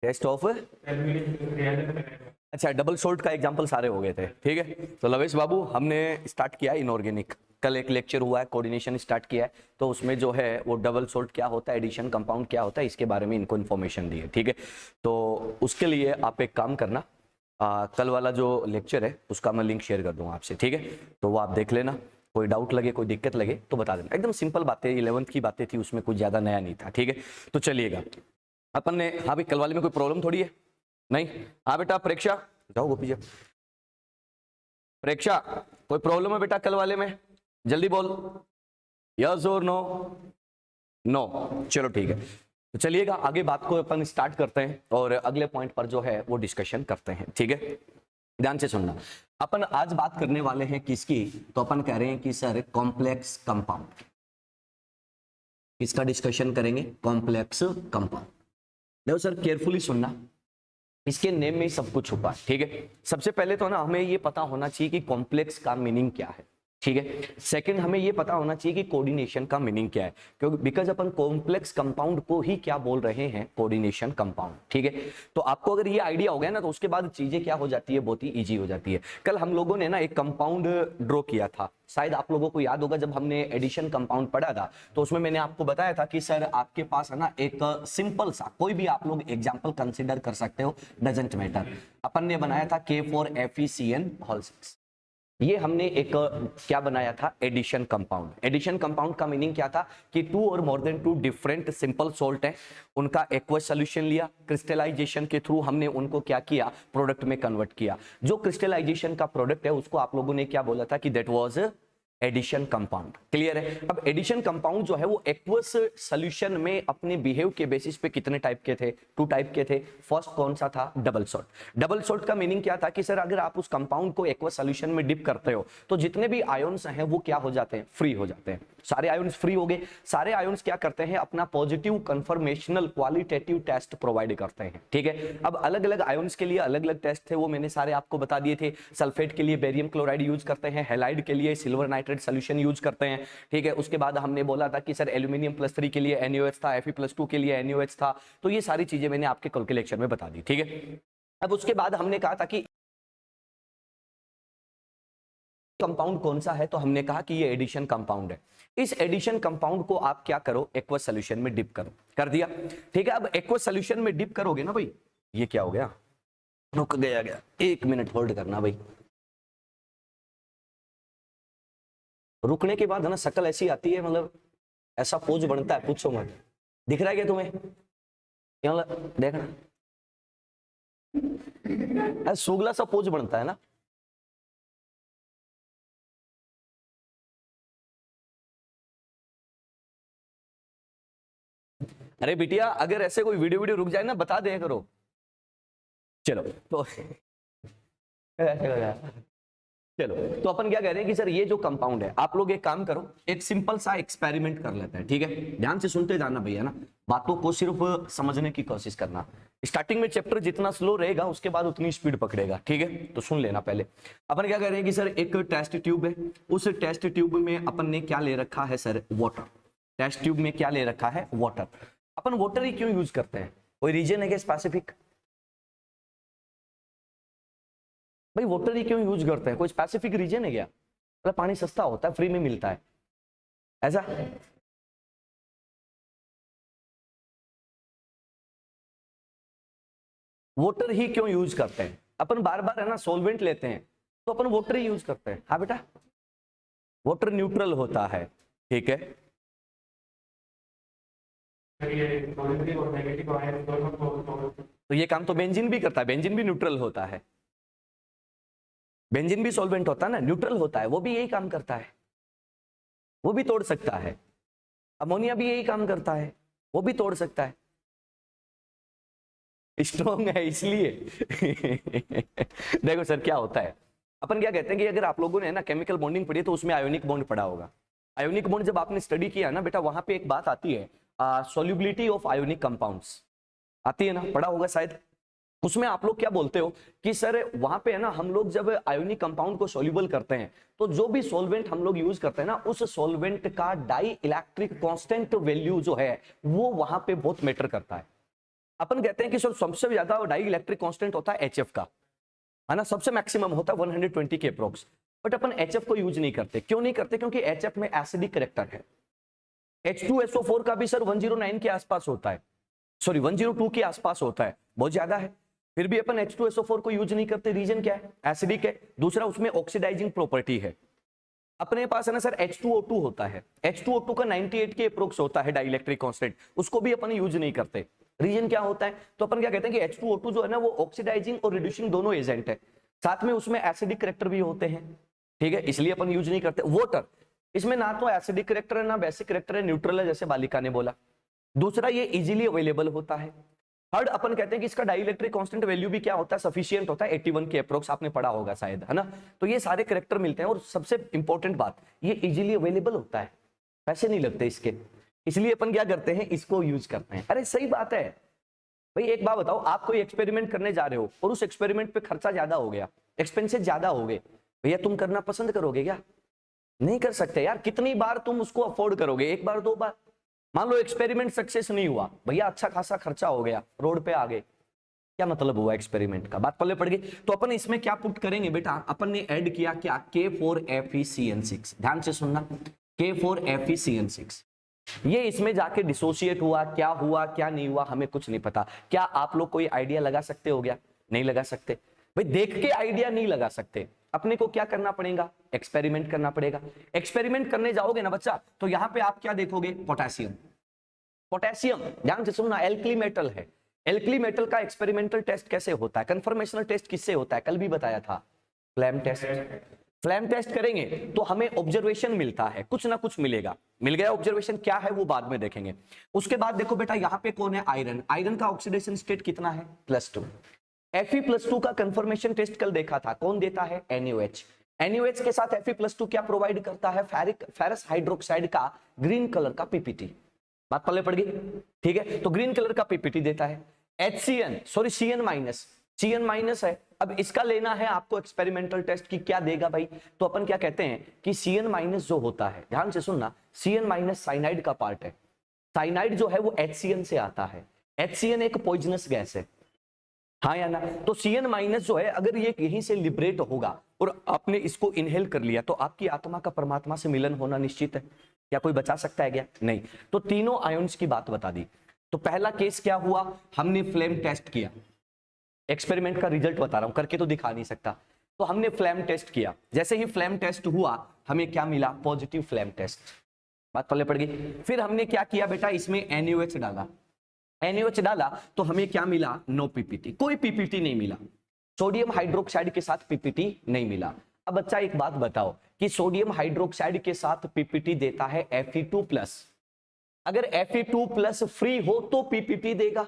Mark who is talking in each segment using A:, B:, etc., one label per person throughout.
A: Test of, अच्छा double salt का example सारे हो गए थे, ठीक है। तो लवेश बाबू हमने स्टार्ट किया इनऑर्गेनिक, कल एक लेक्चर हुआ है कोऑर्डिनेशन स्टार्ट किया है, तो उसमें जो है वो डबल सोल्ट क्या होता है, एडिशन कंपाउंड क्या होता है, इसके बारे में इनको इन्फॉर्मेशन दी है, ठीक है। तो उसके लिए आप एक काम करना, कल वाला जो लेक्चर है उसका मैं लिंक शेयर कर दूंगा आपसे, ठीक है। तो वो आप देख लेना, कोई डाउट लगे कोई दिक्कत लगे तो बता देना, एकदम सिंपल बातें 11th की बातें थी, उसमें कुछ ज्यादा नया नहीं था, ठीक है। तो चलिएगा अपन ने, हाँ भाई कल वाले में कोई प्रॉब्लम थोड़ी है, नहीं। हाँ बेटा प्रेक्षा, जाओ गोपी जी। प्रेक्षा कोई प्रॉब्लम है बेटा कल वाले में, जल्दी बोल, यस और नो, नो, चलो ठीक है। तो चलिएगा आगे बात को अपन स्टार्ट करते हैं और अगले पॉइंट पर जो है वो डिस्कशन करते हैं, ठीक है। ध्यान से सुनना, अपन आज बात करने वाले हैं किसकी, तो अपन कह रहे हैं कि सर कॉम्प्लेक्स कंपाउंड, किसका डिस्कशन करेंगे, कॉम्प्लेक्स कंपाउंड। देखो सर केयरफुली सुनना, इसके नेम में ही सब कुछ छुपा है, ठीक है। सबसे पहले तो ना हमें ये पता होना चाहिए कि कॉम्प्लेक्स का मीनिंग क्या है, ठीक है। सेकंड हमें ये पता होना चाहिए कि कोऑर्डिनेशन का मीनिंग क्या है, क्योंकि बिकॉज अपन कॉम्प्लेक्स कंपाउंड को ही क्या बोल रहे हैं, कोऑर्डिनेशन कंपाउंड, ठीक है। तो आपको अगर ये आइडिया हो गया ना तो उसके बाद चीजें क्या हो जाती है, बहुत ही इजी हो जाती है। कल हम लोगों ने ना एक कंपाउंड ड्रॉ किया था, शायद आप लोगों को याद होगा, जब हमने एडिशन कंपाउंड पढ़ा था तो उसमें मैंने आपको बताया था कि सर आपके पास है ना एक सिंपल सा कोई भी आप लोग एग्जांपल कंसीडर कर सकते हो, डजंट मैटर। अपन ने बनाया था K4FeCN होल 6, ये हमने एक क्या बनाया था, एडिशन कंपाउंड। एडिशन कंपाउंड का मीनिंग क्या था कि टू और more than two different simple salt है, उनका एक्वस सॉल्यूशन लिया, क्रिस्टलाइजेशन के थ्रू हमने उनको क्या किया, प्रोडक्ट में कन्वर्ट किया। जो क्रिस्टलाइजेशन का प्रोडक्ट है उसको आप लोगों ने क्या बोला था कि that was addition compound, clear है। अब एडिशन कंपाउंड जो है वो एक्वस सॉल्यूशन में अपने बिहेव के बेसिस पे कितने टाइप के थे, 2 टाइप के थे। फर्स्ट कौन सा था, डबल सॉल्ट। डबल सॉल्ट का मीनिंग क्या था कि सर अगर आप उस कंपाउंड को एक्वस सॉल्यूशन में डिप करते हो तो जितने भी आयंस हैं वो क्या हो जाते हैं, फ्री हो जाते हैं, सारे आयंस फ्री हो गए। सारे आयंस क्या करते हैं, अपना positive conformational qualitative test provide करते हैं, ठीक है। अब अलग अलग आयंस के लिए अलग अलग टेस्ट थे, वो मैंने सारे आपको बता दिए थे। सल्फेट के लिए बेरियम क्लोराइड यूज करते हैं, हैलाइड के लिए सिल्वर नाइट्रेट सॉल्यूशन यूज करते हैं, ठीक है। उसके बाद हमने बोला था कि सर एल्यूमिनियम +3 के लिए NaOH था, Fe+2 के लिए NaOH था। तो ये सारी चीजें मैंने आपके कल के लेक्चर में बता दी, ठीक है। अब उसके बाद हमने कहा था कि कंपाउंड कौन सा है, तो हमने कहा कि ये एडिशन कंपाउंड है। इस एडिशन कंपाउंड को आप क्या करो, एक्वस सॉल्यूशन में डिप करो, कर दिया, ठीक है। अब एक्वस सॉल्यूशन में डिप करोगे ना भाई, ये क्या हो गया, रुक गया, 1 मिनट होल्ड करना भाई। रुकने के बाद है ना शक्ल ऐसी आती है, मतलब ऐसा पोज बनता है पूछो मत। दिख रहा है क्या तुम्हें, देखना सुगला सा पोज बनता है ना। अरे बिटिया अगर ऐसे कोई वीडियो रुक जाए ना बता दे करो, चलो तो चलो तो अपन क्या कह रहे हैं कि सर ये जो कंपाउंड है, आप लोग एक काम करो, एक सिंपल सा एक्सपेरिमेंट कर लेते हैं, ठीक है। ध्यान से सुनते जाना भैया ना, बातों को सिर्फ समझने की कोशिश करना। स्टार्टिंग में चैप्टर जितना स्लो रहेगा उसके बाद उतनी स्पीड पकड़ेगा, ठीक है। तो सुन लेना पहले, अपन क्या कह रहे हैं कि सर एक टेस्ट ट्यूब है, उस टेस्ट ट्यूब में अपन ने क्या ले रखा है सर, वाटर। टेस्ट ट्यूब में क्या ले रखा है, वाटर। अपन वाटर ही क्यों यूज करते हैं, कोई रीजन है क्या स्पेसिफिक, भाई वाटर ही क्यों यूज करते हैं, कोई स्पेसिफिक रीजन है क्या, मतलब पानी सस्ता होता है, फ्री में मिलता है, ऐसा। वाटर ही क्यों यूज करते हैं, अपन बार बार है ना सॉल्वेंट लेते हैं तो अपन वाटर ही यूज करते हैं, हाँ बेटा वाटर न्यूट्रल होता है, ठीक है। तो ये काम तो बेंजीन भी करता है, बेंजीन भी न्यूट्रल होता है, बेंजीन भी सॉल्वेंट होता है ना, न्यूट्रल होता है, वो भी यही काम करता है, वो भी तोड़ सकता है। अमोनिया भी यही काम करता है, वो भी तोड़ सकता है, स्ट्रॉन्ग है इसलिए देखो सर क्या होता है, अपन क्या कहते हैं कि अगर आप लोगों ने ना केमिकल बॉन्डिंग पढ़ी तो उसमें आयोनिक बॉन्ड पढ़ा होगा। आयोनिक बॉन्ड जब आपने स्टडी किया ना बेटा, वहां पे एक बात आती है, सॉल्युबिलिटी ऑफ आयोनिक कंपाउंड्स आती है ना, पढ़ा होगा शायद। उसमें आप लोग क्या बोलते हो कि सर वहां पे है ना, हम लोग जब आयोनिक कंपाउंड को सोल्यूबल करते हैं तो जो भी सॉल्वेंट हम लोग यूज करते हैं ना, उस सॉल्वेंट का डाई इलेक्ट्रिक कांस्टेंट वैल्यू जो है वो वहां पे बहुत मैटर करता है। अपन कहते हैं कि सर सबसे ज्यादा डाई इलेक्ट्रिक कांस्टेंट होता है HF का, है ना, सबसे मैक्सिमम होता है 120 के अप्रोक्स। बट अपन HF को यूज नहीं करते। क्यों नहीं करते? क्योंकि HF में एसिडिक करेक्टर है। H2SO4 का भी सर 109 के आसपास होता है, सॉरी 102 के आसपास होता है, बहुत ज्यादा है। फिर भी अपन H2SO4 को यूज नहीं करते। रीजन क्या है? एसिडिक है। दूसरा, उसमें ऑक्सीडाइजिंग प्रॉपर्टी है। अपने पास है ना सर H2O2 होता है। H2O2 का 98 के अप्रोक्स होता है डाइलेक्ट्रिक कांस्टेंट, उसको भी अपन यूज नहीं करते। रीजन क्या होता है? तो अपन क्या कहते हैं कि H2O2 जो है ना वो ऑक्सीडाइजिंग और रिड्यूसिंग दोनों एजेंट है, साथ में उसमें एसिडिक करेक्टर भी होते हैं, ठीक है, इसलिए अपन यूज नहीं करते। वाटर, इसमें ना तो एसिडिक करेक्टर है ना बेसिक करेक्टर है, न्यूट्रल है, जैसे बालिका ने बोला। दूसरा, ये इजीली अवेलेबल होता है। थर्ड, अपन कहते हैं कि इसका डाइलेक्ट्रिक कांस्टेंट वैल्यू भी क्या होता है? सफिशिएंट होता है, 81 के अप्रोक्स, आपने पढ़ा होगा शायद, है ना। तो ये सारे करेक्टर मिलते हैं। और सबसे इंपॉर्टेंट बात, ये इजीली अवेलेबल होता है, पैसे नहीं लगते इसके, इसलिए अपन क्या करते हैं? इसको यूज करते हैं। अरे सही बात है भाई। एक बात बताओ, आप कोई एक्सपेरिमेंट करने जा रहे हो और उस एक्सपेरिमेंट पे खर्चा ज्यादा हो गया, एक्सपेंसेस ज्यादा हो गए, भैया तुम करना पसंद करोगे क्या? नहीं कर सकते यार। कितनी बार तुम उसको अफोर्ड करोगे? एक बार, दो बार। मान लो एक्सपेरिमेंट सक्सेस नहीं हुआ, भैया अच्छा खासा खर्चा हो गया, रोड पे आ गए, क्या मतलब हुआ एक्सपेरिमेंट का? बात पल्ले पड़ गई। तो अपन इसमें क्या पुट करेंगे बेटा? अपन ने ऐड किया क्या? K4FeCN6। ध्यान से सुनना, K4FeCN6। ये इसमें जाके डिसोसिएट हुआ, क्या हुआ क्या नहीं हुआ हमें कुछ नहीं पता। क्या आप लोग कोई आइडिया लगा सकते हो? क्या नहीं लगा सकते भाई? देख के आइडिया नहीं लगा सकते। अपने को क्या करना पड़ेगा? एक्सपेरिमेंट करना पड़ेगा। एक्सपेरिमेंट करने जाओगे ना बच्चा, तो यहां पे आप क्या देखोगे? पोटेशियम। पोटेशियम, ध्यान से सुनना, एल्कली मेटल है। एल्कली मेटल का एक्सपेरिमेंटल टेस्ट कैसे होता है? कंफर्मेशनल टेस्ट किससे होता है? कल भी बताया था, फ्लैम टेस्ट। फ्लैम टेस्ट करेंगे तो हमें ऑब्जर्वेशन मिलता है, कुछ ना कुछ मिलेगा। मिल गया ऑब्जर्वेशन, क्या है वो बाद में देखेंगे। उसके बाद देखो बेटा, यहां पे कौन है? आयरन। आयरन का ऑक्सीडेशन स्टेट कितना है? +2। Fe+2 का कंफर्मेशन टेस्ट कल देखा था, कौन देता है? NaOH। NaOH के साथ Fe+2 क्या प्रोवाइड करता है? फेरस हाइड्रोक्साइड का ग्रीन कलर का पीपीटी। बात पल्ले पड़ गई, ठीक है। तो ग्रीन कलर का पीपीटी देता है। HCN, सॉरी CN- है। अब इसका लेना है आपको एक्सपेरिमेंटल टेस्ट की, क्या देगा भाई? तो अपन क्या कहते हैं कि CN- जो होता है, ध्यान से सुनना, CN- साइनाइड का पार्ट है। साइनाइड जो है वो HCN से आता है। HCN एक पॉइजनस गैस है, हाँ या ना? तो CN- जो है, अगर ये यहीं से लिबरेट होगा और आपने इसको इनहेल कर लिया, तो आपकी आत्मा का परमात्मा से मिलन होना निश्चित है। क्या कोई बचा सकता है क्या? नहीं। तो तीनों आयन्स की बात बता दी। तो पहला केस क्या हुआ? हमने फ्लेम टेस्ट किया। एक्सपेरिमेंट का रिजल्ट बता रहा हूं, करके तो दिखा नहीं सकता। तो हमने फ्लेम टेस्ट किया। जैसे ही फ्लेम टेस्ट हुआ, हमें क्या मिला? Positive flame test. बात पल्ले पड़ गई। फिर हमने क्या किया बेटा? इसमें NaOH डाला। NaOH डाला तो हमें क्या मिला? नो पीपीटी, कोई पीपीटी नहीं मिला। सोडियम हाइड्रोक्साइड के साथ पीपीटी नहीं मिला। अब बच्चा एक बात बताओ कि सोडियम हाइड्रोक्साइड के साथ पीपीटी देता है Fe2+। अगर Fe2+ फ्री हो तो पीपीटी देगा,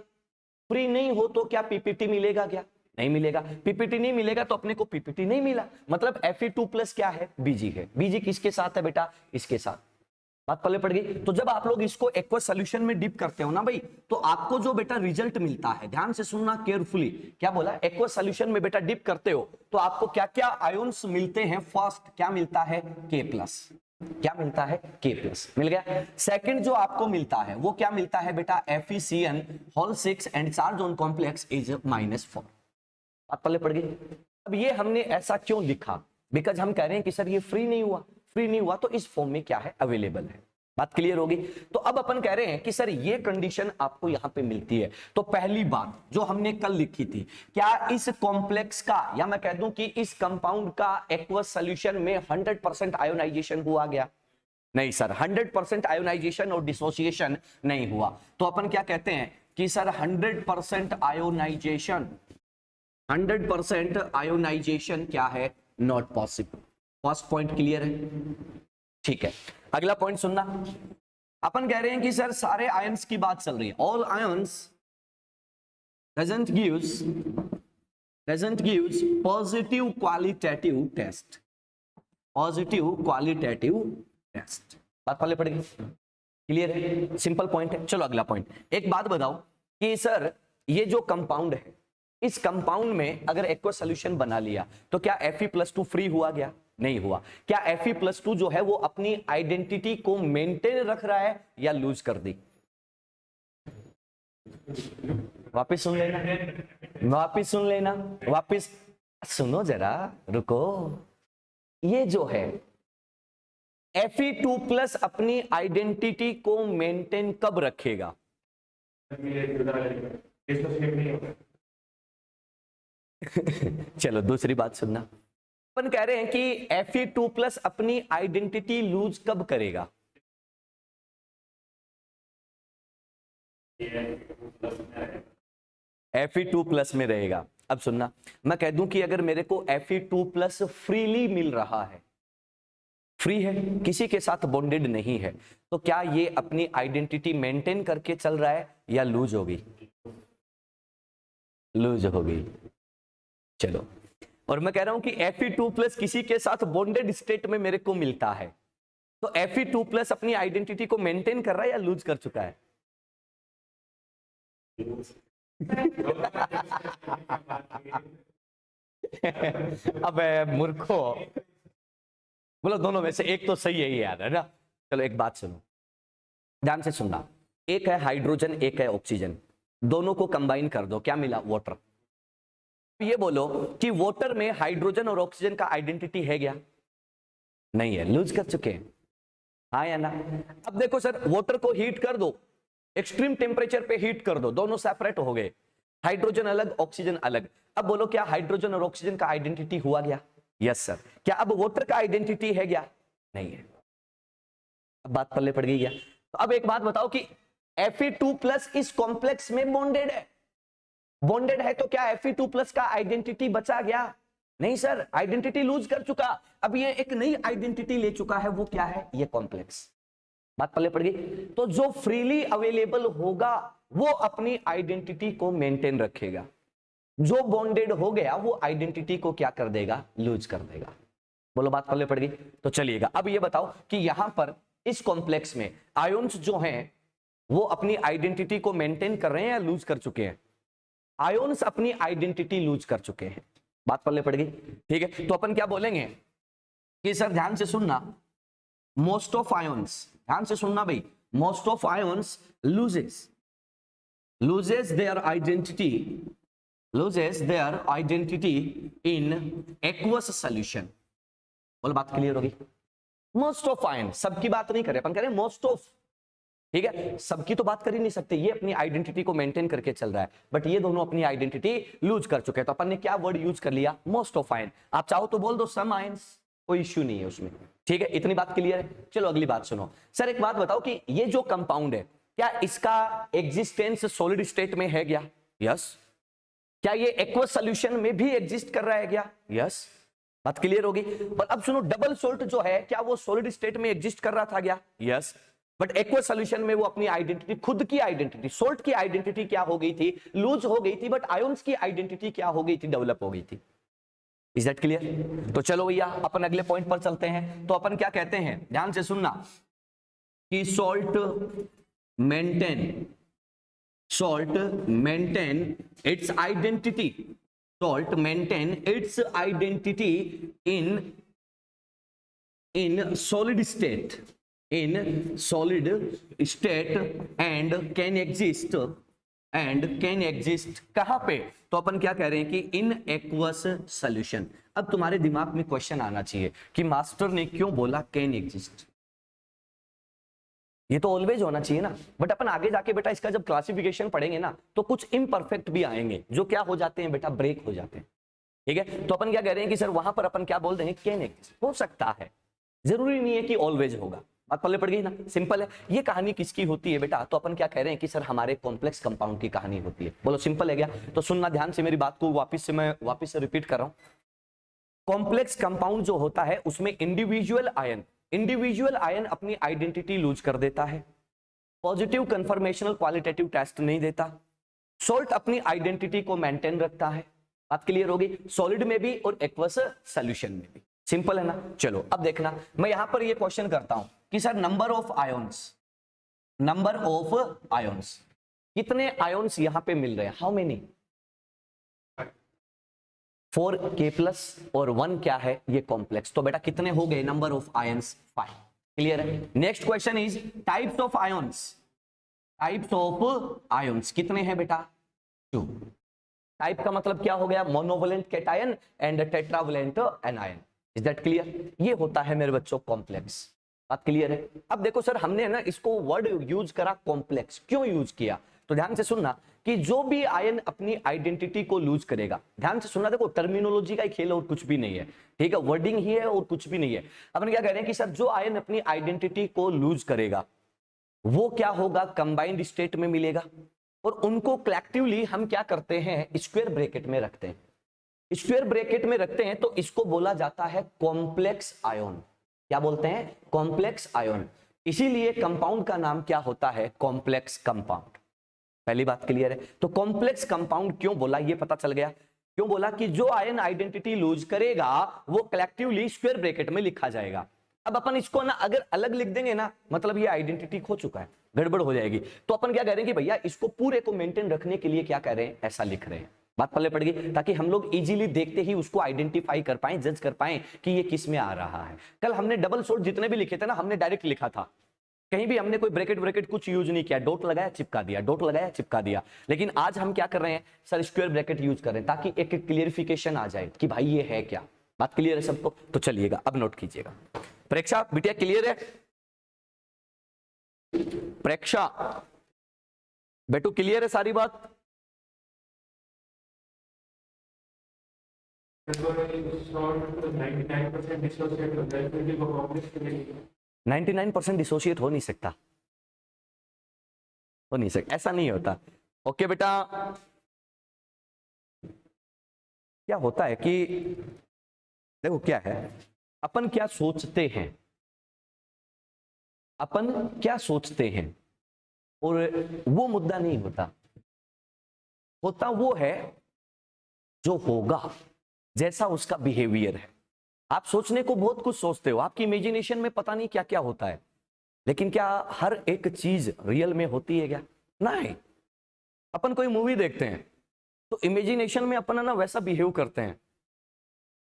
A: फ्री नहीं हो तो क्या पीपीटी मिलेगा? क्या नहीं मिलेगा? पीपीटी नहीं मिलेगा तो अपने को पीपीटी नहीं मिला, मतलब Fe2+ क्या है? Bg है। Bg किसके साथ है बेटा? इसके साथ। बात पल्ले पड़ गई। तो जब आप लोग इसको एक्वस सॉल्यूशन में डिप करते हो ना भाई, तो आपको जो बेटा रिजल्ट मिलता है, ध्यान से सुनना केयरफुली, क्या बोला? एक्वस सॉल्यूशन में बेटा डिप करते हो तो आपको क्या क्या आयोन्स मिलते हैं? फर्स्ट क्या मिलता है? K+। क्या मिलता है? K+ मिल गया। सेकंड जो आपको मिलता है वो क्या मिलता है बेटा? FeCN6 and charge on complex is -4। बात पल्ले पड़ गई। अब ये हमने ऐसा क्यों लिखा? बिकॉज हम कह रहे हैं कि सर ये फ्री नहीं हुआ। फ्री नहीं हुआ तो इस फॉर्म में क्या है? अवेलेबल है। बात क्लियर होगी। तो अब अपन कह रहे हैं कि सर ये कंडीशन आपको यहां पे मिलती है। तो पहली बात जो हमने कल लिखी थी, क्या इस कॉम्प्लेक्स का, या मैं कह दूं कि इस कंपाउंड का एक्वस सॉल्यूशन में 100% आयोनाइजेशन हुआ गया? नहीं सर, 100% आयोनाइजेशन और डिसोसिएशन नहीं हुआ। तो अपन क्या कहते हैं कि सर 100% आयोनाइजेशन, 100% आयोनाइजेशन क्या है? Not possible. First point clear है, ठीक है। अगला पॉइंट सुनना। अपन कह रहे हैं कि सर सारे आयंस की बात चल रही है, all ions doesn't gives positive qualitative test. Positive qualitative test. बात पहले पड़ेगी, क्लियर है? सिंपल पॉइंट है। चलो अगला पॉइंट। एक बात बताओ कि सर ये जो कंपाउंड है, इस कंपाउंड में अगर एक्वा सोल्यूशन बना लिया तो क्या Fe+2 फ्री हुआ गया? नहीं हुआ। क्या Fe+2 जो है वो अपनी आइडेंटिटी को मेंटेन रख रहा है या लूज कर दी? वापिस सुन लेना, वापिस सुन लेना, वापिस सुनो जरा, रुको। ये जो है Fe2+ अपनी आइडेंटिटी को मेंटेन कब रखेगा? चलो दूसरी बात सुनना। अपन कह रहे हैं कि Fe2+ अपनी आइडेंटिटी लूज कब करेगा? Fe2+ में रहेगा। अब सुनना, मैं कह दूं कि अगर मेरे को Fe2+ फ्रीली मिल रहा है, फ्री है, किसी के साथ बॉन्डेड नहीं है, तो क्या ये अपनी आइडेंटिटी मेंटेन करके चल रहा है या लूज होगी? लूज होगी। चलो, और मैं कह रहा हूं कि Fe2+ किसी के साथ बॉन्डेड स्टेट में मेरे को मिलता है, तो Fe2+ अपनी आइडेंटिटी को मेंटेन कर रहा है या लूज कर चुका है? अबे मूर्खो, बोलो दोनों में से एक तो सही है यार, है ना? चलो एक बात सुनो, ध्यान से सुनना। एक है हाइड्रोजन, एक है ऑक्सीजन, दोनों को कंबाइन कर दो, क्या मिला? वाटर। ये बोलो कि वाटर में हाइड्रोजन और ऑक्सीजन का आइडेंटिटी है क्या? नहीं है, लूज कर चुके हैं, हाँ या ना? अब देखो सर, वाटर को हीट कर दो, एक्सट्रीम टेम्परेचर पे हीट कर दो, दोनों सेपरेट हो गए, हाइड्रोजन अलग ऑक्सीजन अलग। अब बोलो क्या हाइड्रोजन और ऑक्सीजन का आइडेंटिटी हुआ गया? Yes sir. क्या अब वाटर का आइडेंटिटी है क्या? नहीं है। अब बात पल्ले पड़ गई क्या? तो अब एक बात बताओ कि Fe2+ इस कॉम्प्लेक्स में बॉन्डेड है, बॉन्डेड है, तो क्या Fe2+ का आइडेंटिटी बचा गया? नहीं सर, आइडेंटिटी लूज कर चुका। अब ये एक नई आइडेंटिटी ले चुका है, वो क्या है? ये कॉम्प्लेक्स। बात पल्ले पड़ गई? तो जो फ्रीली अवेलेबल होगा वो अपनी आइडेंटिटी को मेंटेन रखेगा, जो बॉन्डेड हो गया वो आइडेंटिटी को क्या कर देगा? लूज कर देगा। बोलो बात पल्ले पड़ गई? तो चलिएगा, अब ये बताओ कि यहां पर इस कॉम्प्लेक्स में आयोन्स जो हैं वो अपनी आइडेंटिटी को मेंटेन कर रहे हैं या लूज कर चुके हैं? आयोन्स अपनी आइडेंटिटी लूज कर चुके हैं। बात पल्ले पड़ गई? ठीक है, तो अपन क्या बोलेंगे कि सर ध्यान से सुनना, मोस्ट ऑफ आयोन्स, ध्यान से सुनना भाई, most of ions loses their identity in aqueous solution। बोलो बात क्लियर होगी? मोस्ट ऑफ आयन, सबकी बात नहीं करे अपन, कह रहे हैं मोस्ट ऑफ, ठीक है? सबकी तो बात कर ही नहीं सकते, ये अपनी आइडेंटिटी को मेंटेन करके चल रहा है, बट ये दोनों अपनी आइडेंटिटी लूज कर चुके हैं, तो अपन ने क्या वर्ड यूज कर लिया? Most of ion. आप चाहो तो बोल दो सम आयन्स, कोई इश्यू नहीं है उसमें, ठीक है? इतनी बात क्लियर है? चलो अगली बात सुनो। सर एक बात बताओ कि ये जो कंपाउंड है, क्या इसका एग्जिस्टेंस सॉलिड स्टेट में है क्या? यस। क्या ये एक्वस सॉल्यूशन में भी एग्जिस्ट कर रहा है क्या? यस। बात क्लियर होगी? पर अब सुनो, डबल सोल्ट जो है क्या वो सॉलिड स्टेट में एग्जिस्ट कर रहा था क्या? यस। बट एक्वस सॉल्यूशन में वो अपनी आइडेंटिटी, खुद की आइडेंटिटी, सोल्ट की आइडेंटिटी क्या हो गई थी? लूज हो गई थी, बट आयोन्स की आइडेंटिटी क्या हो गई थी? डेवलप हो गई थी। Is that clear? तो चलो भैया अपन अगले पॉइंट पर चलते हैं। तो अपन क्या कहते हैं, ध्यान से सुनना, कि salt maintain its identity, salt maintain its identity in solid state, and can exist कहां पे? तो अपन क्या कह रहे हैं कि इन एक्वस सॉल्यूशन। अब तुम्हारे दिमाग में क्वेश्चन आना चाहिए कि मास्टर ने क्यों बोला कैन एग्जिस्ट? ये तो ऑलवेज होना चाहिए ना, बट अपन आगे जाके बेटा इसका जब क्लासिफिकेशन पढ़ेंगे ना तो कुछ इम्परफेक्ट भी आएंगे जो क्या हो जाते हैं बेटा, ब्रेक हो जाते हैं, ठीक है? तो अपन क्या कह रहे हैं कि सर वहां पर अपन क्या बोल देंगे, कैन एग्जिस्ट, हो सकता है, जरूरी नहीं है कि ऑलवेज होगा। बात पल्ले पड़ गई ना? सिंपल है। ये कहानी किसकी होती है बेटा? तो अपन क्या कह रहे हैं कि सर हमारे कॉम्प्लेक्स कंपाउंड की कहानी होती है। बोलो सिंपल है क्या? तो सुनना ध्यान से मेरी बात को, वापिस से रिपीट कर रहा हूं। कॉम्प्लेक्स कंपाउंड जो होता है उसमें इंडिविजुअल आयन अपनी आइडेंटिटी लूज कर देता है, पॉजिटिव कंफर्मेशनल क्वालिटेटिव टेस्ट नहीं देता, सोल्ट अपनी आइडेंटिटी को मेंटेन रखता है। बात क्लियर होगी? सॉलिड में भी और एक्वस सॉल्यूशन में भी। सिंपल है ना? चलो अब देखना, मैं यहां पर ये क्वेश्चन करता हूं कि सर नंबर ऑफ आयोन्स, कितने आयोन्स यहां पे मिल रहे हैं? How many? 4k+ और 1 क्या है, ये कॉम्प्लेक्स। तो बेटा कितने हो गए नंबर ऑफ आयंस? 5। क्लियर है? Next question is types of ions. Types of ions कितने हैं बेटा? 2। टाइप का मतलब क्या हो गया? Monovalent cation and tetravalent anion. Is that clear? ये होता है मेरे बच्चों कॉम्प्लेक्स। बात क्लियर है? अब देखो सर, हमने ना इसको वर्ड यूज करा कॉम्प्लेक्स, क्यों यूज किया? तो ध्यान से सुनना कि जो भी आयन अपनी आइडेंटिटी को लूज करेगा, ध्यान से सुनना, देखो टर्मिनोलॉजी का ही खेल और कुछ भी नहीं है, ठीक है? वर्डिंग ही है और कुछ भी नहीं है। अपन क्या कह रहे हैं कि सर जो आयन अपनी आइडेंटिटी को लूज करेगा वो क्या होगा? कंबाइंड स्टेट में मिलेगा, और उनको कलेक्टिवली हम क्या करते हैं? स्क्वायर ब्रैकेट में रखते हैं। स्क्वायर ब्रैकेट में रखते हैं तो इसको बोला जाता है कॉम्प्लेक्स आयन। क्या बोलते हैं? Complex ion. इसीलिए कंपाउंड का नाम क्या होता है? Complex compound. पहली बात क्लियर है? तो कॉम्प्लेक्स कंपाउंड क्यों बोला, ये पता चल गया। क्यों बोला? कि जो आयन आइडेंटिटी लूज करेगा वो कलेक्टिवली स्क्वायर ब्रैकेट में लिखा जाएगा। अब अपन इसको ना अगर अलग लिख देंगे ना, मतलब ये आइडेंटिटी खो चुका है, गड़बड़ हो जाएगी। तो अपन क्या कह रहे हैं कि भैया इसको पूरे को मेंटेन रखने के लिए क्या कह रहे हैं? ऐसा लिख रहे हैं। बात पल्ले पड़ गई, ताकि हम लोग इजीली देखते ही उसको आइडेंटिफाई कर पाए, जज कर पाए कि ये किस में आ रहा है। कल हमने डबल शॉट जितने भी लिखे थे ना, हमने डायरेक्ट लिखा था, कहीं भी हमने कोई ब्रैकेट ब्रैकेट कुछ यूज नहीं किया, डॉट लगाया चिपका दिया, डॉट लगाया चिपका दिया। लेकिन आज हम क्या कर रहे हैं सर? स्क्वायर ब्रैकेट यूज कर रहे हैं, ताकि एक क्लियरिफिकेशन आ जाए कि भाई ये है क्या। बात क्लियर है सबको? तो चलिएगा अब नोट कीजिएगा। प्रेक्षा बिटिया क्लियर है? प्रेक्षा बेटू क्लियर है सारी बात? 99% डिसोशिएट हो नहीं सकता, हो नहीं सकता, ऐसा नहीं होता। ओके बेटा, क्या होता है कि देखो क्या है, अपन क्या सोचते हैं, अपन क्या सोचते हैं, और वो मुद्दा नहीं होता। होता वो है जो होगा, जैसा उसका बिहेवियर है। आप सोचने को बहुत कुछ सोचते हो, आपकी इमेजिनेशन में पता नहीं क्या क्या होता है, लेकिन क्या हर एक चीज रियल में होती है क्या? नहीं। अपन कोई मूवी देखते हैं तो इमेजिनेशन में अपन ना वैसा बिहेव करते हैं,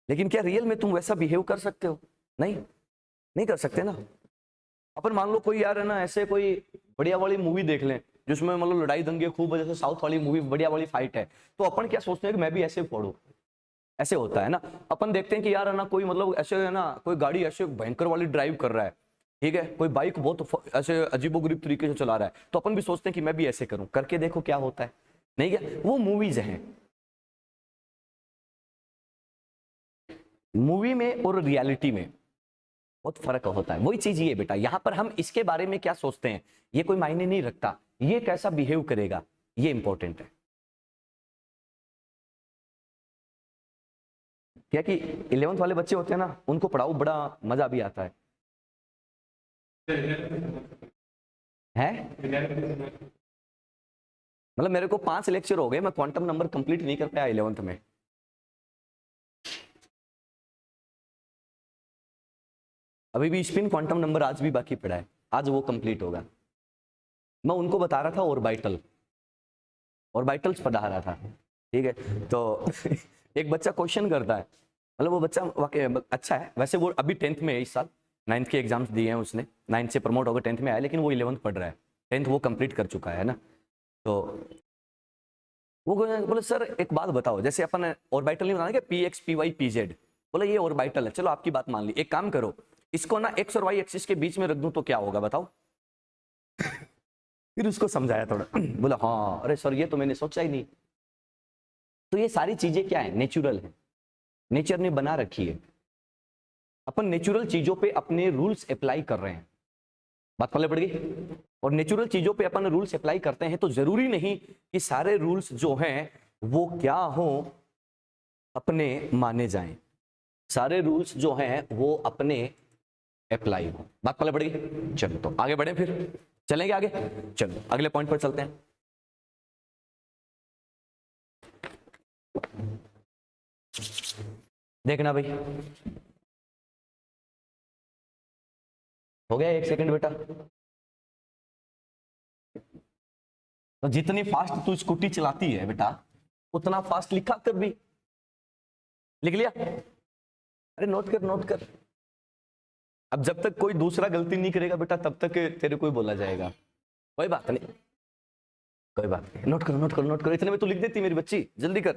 A: लेकिन क्या रियल में तुम वैसा बिहेव कर सकते हो? नहीं, नहीं कर सकते ना। अपन मान लो कोई यार है ना ऐसे कोई बढ़िया वाली मूवी देख लें जिसमें मतलब लड़ाई दंगे खूब, जैसे साउथ वाली मूवी बढ़िया वाली फाइट है, तो अपन क्या सोचते हैं कि मैं भी ऐसे फोड़ू। ऐसे होता है ना। अपन देखते हैं कि यार है ना कोई मतलब ऐसे है ना कोई गाड़ी ऐसे भयंकर वाली ड्राइव कर रहा है, ठीक है, कोई बाइक बहुत ऐसे अजीबोगरीब तरीके से चला रहा है, तो अपन भी सोचते हैं कि मैं भी ऐसे करूं। करके देखो क्या होता है। नहीं, क्या वो मूवीज हैं। मूवी में और रियलिटी में बहुत फर्क होता है। वही चीज ये बेटा, यहां पर हम इसके बारे में क्या सोचते हैं ये कोई मायने नहीं रखता, ये कैसा बिहेव करेगा ये इंपॉर्टेंट है। क्या कि 11th वाले बच्चे होते हैं ना, उनको पढ़ाओ बड़ा मजा भी आता है। मतलब मेरे को 5 लेक्चर हो गए, मैं क्वांटम नंबर कंप्लीट नहीं कर पाया 11th में। अभी भी स्पिन क्वांटम नंबर आज भी बाकी पड़ा है, आज वो कंप्लीट होगा। मैं उनको बता रहा था ऑर्बिटल्स पढ़ा रहा था, ठीक है। तो एक बच्चा क्वेश्चन करता है, मतलब वो बच्चा वाकई अच्छा है वैसे, वो अभी 10th में है इस साल, 9th के एग्जाम्स दिए हैं उसने, 9th से प्रमोट होकर 10th में आया, लेकिन वो 11th पढ़ रहा है, 10th वो कंप्लीट कर चुका है ना। तो वो बोले सर एक बात बताओ, जैसे अपन ऑर्बिटल नहीं बनाना क्या, PX PY PZ, बोले ये ऑर्बिटल है, चलो आपकी बात मान ली, एक काम करो इसको ना एक्स और वाई एक्सिस के बीच में रख दूं तो क्या होगा बताओ। फिर उसको समझाया थोड़ा, बोला हाँ अरे सर ये तो मैंने सोचा ही नहीं। तो ये सारी चीजें क्या है? नेचुरल है, नेचर ने बना रखी है। अपन नेचुरल चीजों पे अपने रूल्स अप्लाई कर रहे हैं। बात पल्ले पड़ गई? और नेचुरल चीजों पे अपन रूल्स अप्लाई करते हैं तो जरूरी नहीं कि सारे रूल्स जो हैं वो क्या हो, अपने माने जाएं। सारे रूल्स जो हैं वो अपने अप्लाई हो। बात पल्ले पड़ गई? चलो तो आगे बढ़े, फिर चलेंगे आगे। चलो अगले पॉइंट पर चलते हैं। देखना भाई, हो गया 1 सेकंड बेटा। तो जितनी फास्ट तू स्कूटी चलाती है बेटा, उतना फास्ट लिखा कर भी। लिख लिया? अरे नोट कर, नोट कर। अब जब तक कोई दूसरा गलती नहीं करेगा बेटा तब तक तेरे को ही बोला जाएगा। कोई बात नहीं, कोई बात नहीं, नोट करो, नोट करो, नोट करो। इतने में तो लिख देती मेरी बच्ची, जल्दी कर।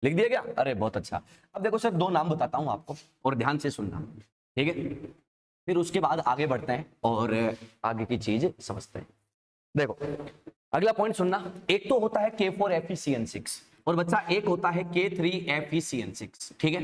A: लिख दिया क्या? अरे बहुत अच्छा। अब देखो सर, दो नाम बताता हूं आपको और ध्यान से सुनना, ठीक है? फिर उसके बाद आगे बढ़ते हैं और आगे की चीज समझते हैं। देखो अगला पॉइंट सुनना। एक तो होता है K4FeCN6 और बच्चा एक होता है K3FeCN6, ठीक है?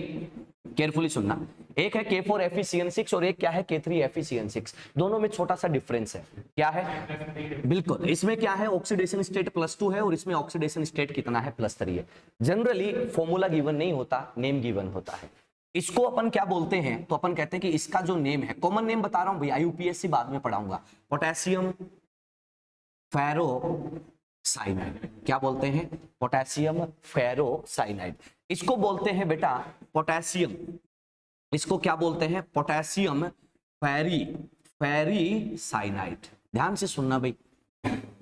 A: केयरफुली सुनना। एक है K4FeCN6 और एक क्या है K3FeCN6। दोनों में छोटा सा डिफरेंस है। क्या है? बिल्कुल, इसमें क्या है, ऑक्सीडेशन स्टेट +2 है और इसमें ऑक्सीडेशन स्टेट कितना है, +3 है। जनरली फॉर्मूला गिवन नहीं होता, नेम गिवन होता है। इसको अपन क्या बोलते हैं, तो अपन कहते हैं कि इसका जो नेम है, कॉमन नेम बता रहा हूं भैया, यूपीएससी बाद में पढ़ाऊंगा, पोटेशियम फेरोसाइनाइड। क्या बोलते हैं? Potassium ferrocyanide. इसको बोलते हैं बेटा पोटेशियम, इसको क्या बोलते हैं? Potassium ferricyanide. ध्यान से सुनना भाई।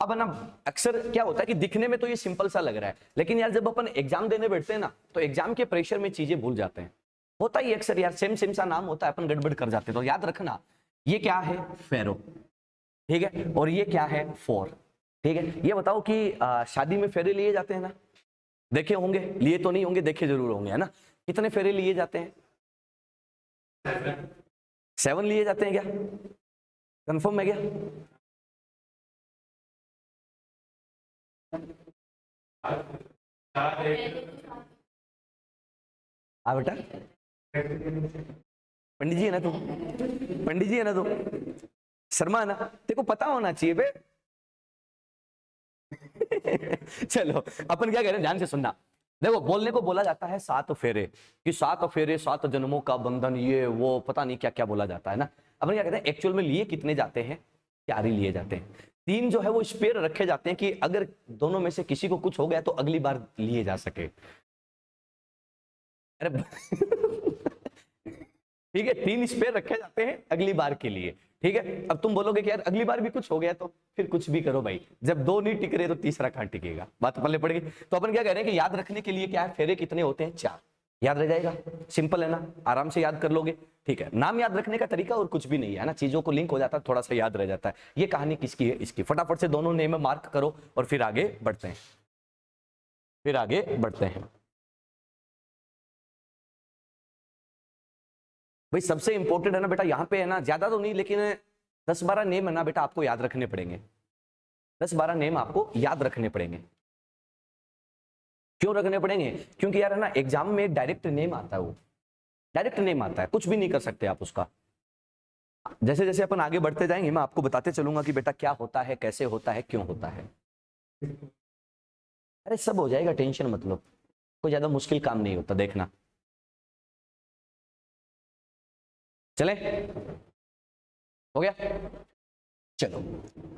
A: अब ना अक्सर क्या होता है कि दिखने में तो ये सिंपल सा लग रहा है, लेकिन यार जब अपन एग्जाम देने बैठते हैं ना तो एग्जाम के प्रेशर में चीजें भूल जाते हैं। होता ही अक्सर यार, सेम सेम सा नाम होता है, अपन गड़बड़ कर जाते हैं। तो याद रखना, ये क्या है? फेरो, ठीक है? और ये क्या है? फोर, ठीक है? ये बताओ कि शादी में फेरे लिए जाते हैं ना? देखे होंगे, लिए तो नहीं होंगे, देखे जरूर होंगे, है ना? कितने फेरे लिए जाते हैं? 7 लिए जाते हैं क्या? कंफर्म है क्या? हाँ बेटा, पंडित जी है ना तू? पंडित जी है ना तू? शर्मा है ना? तेरे को पता होना चाहिए बे। चलो अपन क्या कह रहे हैं, ध्यान से सुनना। देखो बोलने को बोला जाता है 7 फेरे, कि 7 फेरे 7 जन्मों का बंधन, ये वो पता नहीं क्या क्या बोला जाता है ना। अपन क्या कहते हैं, एक्चुअल में लिए कितने जाते हैं? 4 ही लिए जाते हैं। 3 जो है वो स्पेयर रखे जाते हैं कि अगर दोनों में से किसी को कुछ हो गया तो अगली बार लिए जा सके। अरे ठीक है, 3 स्पेयर रखे जाते हैं अगली बार के लिए, ठीक है? अब तुम बोलोगे कि यार अगली बार भी कुछ हो गया तो फिर कुछ भी करो भाई, जब 2 नहीं टिक रहे तो तीसरा कहां टिकेगा? बात पल्ले पड़ गई। तो अपन क्या कह रहे हैं कि याद रखने के लिए क्या है, फेरे कितने होते हैं? 4। याद रह जाएगा, सिंपल है ना, आराम से याद कर लोगे, ठीक है? नाम याद रखने का तरीका और कुछ भी नहीं है ना, चीजों को लिंक हो जाता है, थोड़ा सा याद रह जाता है। ये कहानी किसकी है? इसकी। फटाफट से दोनों नेम मार्क करो और फिर आगे बढ़ते हैं, फिर आगे बढ़ते हैं। भाई सबसे इंपॉर्टेंट है ना बेटा, यहाँ पे है ना, ज्यादा तो नहीं लेकिन 10-12 नेम है ना बेटा, आपको याद रखने पड़ेंगे। 10-12 नेम आपको याद रखने पड़ेंगे। क्यों रखने पड़ेंगे? क्योंकि यार है ना, एग्जाम में डायरेक्ट नेम आता है, वो डायरेक्ट नेम आता है, कुछ भी नहीं कर सकते आप उसका। जैसे जैसे अपन आगे बढ़ते जाएंगे मैं आपको बताते चलूंगा कि बेटा क्या होता है, कैसे होता है, क्यों होता है। अरे सब हो जाएगा, टेंशन मत लो, कोई ज्यादा मुश्किल काम नहीं होता, देखना। चले, हो गया? चलो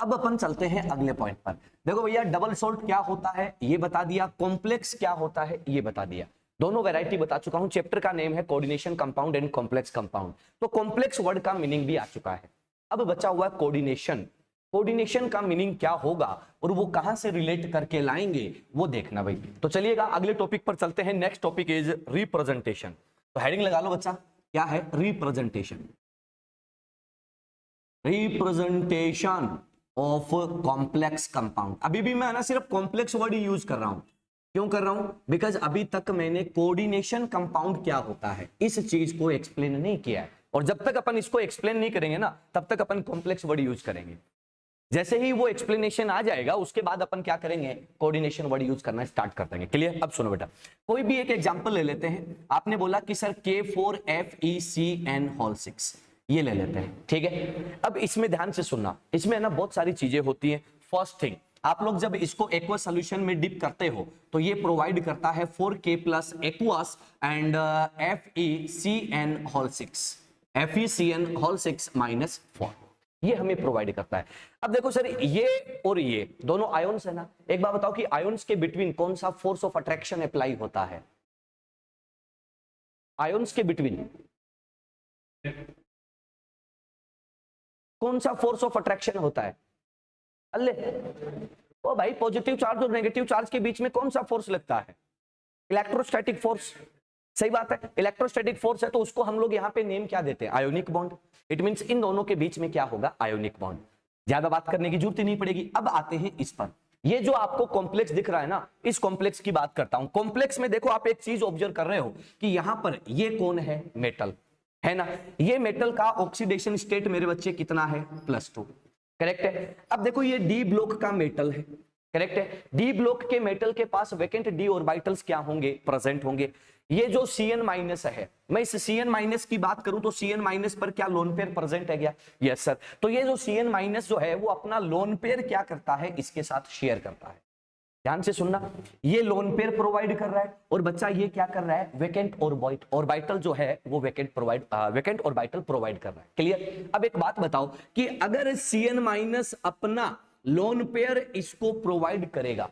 A: अब अपन चलते हैं अगले पॉइंट पर। देखो भैया, डबल सॉल्ट क्या होता है ये बता दिया, कॉम्प्लेक्स क्या होता है ये बता दिया, दोनों वैरायटी बता चुका हूं। चैप्टर का नेम है coordination compound and complex compound. तो कॉम्प्लेक्स वर्ड का मीनिंग भी आ चुका है, अब बचा हुआ कोऑर्डिनेशन। कोऑर्डिनेशन का मीनिंग क्या होगा और वो कहां से रिलेट करके लाएंगे वो देखना भाई। तो चलिएगा अगले टॉपिक पर चलते हैं। Next topic is representation. तो हेडिंग लगा लो बच्चा, क्या है? Representation. Representation of complex compound. अभी भी मैं ना सिर्फ कॉम्प्लेक्स वर्ड ही यूज कर रहा हूं। क्यों कर रहा हूं? बिकॉज अभी तक मैंने कोऑर्डिनेशन कंपाउंड क्या होता है इस चीज को एक्सप्लेन नहीं किया है, और जब तक अपन इसको एक्सप्लेन नहीं करेंगे ना तब तक अपन कॉम्प्लेक्स वर्ड यूज करेंगे। जैसे ही वो एक्सप्लेनेशन आ जाएगा उसके बाद अपन क्या करेंगे, कोऑर्डिनेशन वर्ड यूज करना स्टार्ट कर देंगे। क्लियर? अब सुनो बेटा, कोई भी एक एग्जांपल ले लेते हैं। आपने बोला कि सर K4FeCN6, ये ले लेते हैं, ठीक है? अब इसमें ध्यान से सुनना, इसमें ना बहुत सारी चीजें होती हैं। फर्स्ट थिंग, आप लोग जब इसको एक्वस सॉल्यूशन में डिप करते हो तो ये प्रोवाइड करता है 4K plus aqueous and FeCN6 minus 4, ये हमें प्रोवाइड करता है। अब देखो सर, ये और ये दोनों आयोन्स है ना, एक बात बताओ कि आयोन्स के बिटवीन कौन सा फोर्स ऑफ अट्रैक्शन अप्लाई होता है? आयोन्स के बिटवीन कौन सा फोर्स ऑफ अट्रैक्शन होता है? अल्ले ओ भाई, पॉजिटिव चार्ज और नेगेटिव चार्ज के बीच में कौन सा फोर्स लगता है? Electrostatic force. सही बात है, इलेक्ट्रोस्टैटिक फोर्स है तो उसको हम लोग यहाँ पे नेम क्या देते हैं, आयोनिक बॉन्ड। इट मींस इन दोनों के बीच में क्या होगा, आयोनिक बॉन्ड। ज्यादा बात करने की जरूरत ही नहीं पड़ेगी। अब आते हैं इस पर, ये जो आपको कॉम्प्लेक्स दिख रहा है ना, इस कॉम्प्लेक्स की बात करता हूं। कॉम्प्लेक्स में देखो आप एक चीज ऑब्जर्व कर रहे हो कि यहां पर ये कौन है, मेटल है ना। ये मेटल का ऑक्सीडेशन स्टेट मेरे बच्चे कितना है, +2, करेक्ट है। अब देखो ये डी ब्लॉक का मेटल है, करेक्ट है। डी ब्लॉक के मेटल के पास वैकेंट डी ऑर्बिटल्स क्या होंगे, प्रेजेंट होंगे। ये जो Cn- है, मैं इस Cn- की बात करूं तो Cn- पर क्या लोन पेयर प्रेजेंट है क्या, यस सर। तो ये जो Cn- जो है वो अपना लोन पेयर क्या करता है, इसके साथ शेयर करता है। ध्यान से सुनना, ये लोन पेयर प्रोवाइड कर रहा है और बच्चा ये क्या कर रहा है, वैकेंट ऑर्बिटल जो है वो वैकेंट ऑर्बिटल प्रोवाइड कर रहा है। क्लियर। अब एक बात बताओ कि अगर Cn- अपना लोन पेयर इसको प्रोवाइड करेगा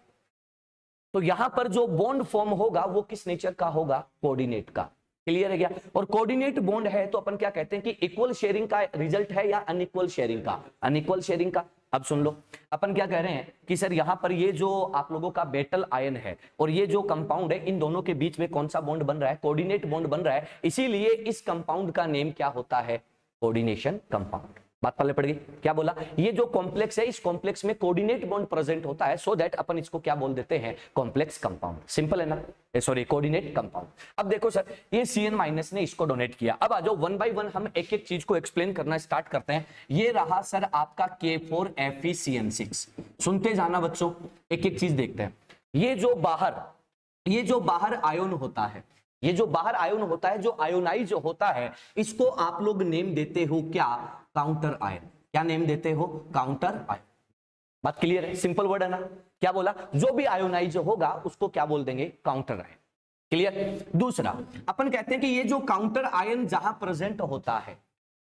A: तो यहां पर जो बॉन्ड फॉर्म होगा वो किस नेचर का होगा, कोऑर्डिनेट का। क्लियर है क्या। और कोऑर्डिनेट बॉन्ड है तो अपन क्या कहते हैं कि इक्वल शेयरिंग का रिजल्ट है या अनइक्वल शेयरिंग का, अनइक्वल शेयरिंग का। अब सुन लो, अपन क्या कह रहे हैं कि सर यहां पर ये जो आप लोगों का मेटल आयन है और ये जो कंपाउंड है, इन दोनों के बीच में कौन सा बॉन्ड बन रहा है, कोऑर्डिनेट बॉन्ड बन रहा है। इसीलिए इस कंपाउंड का नेम क्या होता है, कोऑर्डिनेशन कंपाउंड। बात पल्ले पड़ गई। क्या बोला, ये जो कॉम्प्लेक्स है, इस कॉम्प्लेक्स में कोऑर्डिनेट बॉन्ड प्रेजेंट होता है, सो दैट अपन इसको क्या बोल देते हैं, कॉम्प्लेक्स कंपाउंड। सिंपल है ना, सॉरी कोऑर्डिनेट कंपाउंड। अब देखो सर, ये Cn- ने इसको डोनेट किया। अब आ जाओ 1 by 1 हम एक एक चीज को एक्सप्लेन करना स्टार्ट करते हैं। ये रहा सर आपका K4FeCN6। सुनते जाना बच्चों, एक एक चीज देखते हैं। ये जो बाहर आयन होता है, ये जो बाहर आयन होता है, जो आयोनाइज होता है, इसको आप लोग नेम देते हो क्या, काउंटर आयन। क्या नेम देते हो, काउंटर आयन। बात क्लियर है, सिंपल वर्ड है ना। क्या बोला, जो भी आयोनाइज होगा उसको क्या बोल देंगे, काउंटर आयन। क्लियर। दूसरा, अपन कहते हैं कि ये जो काउंटर आयन जहां प्रेजेंट होता है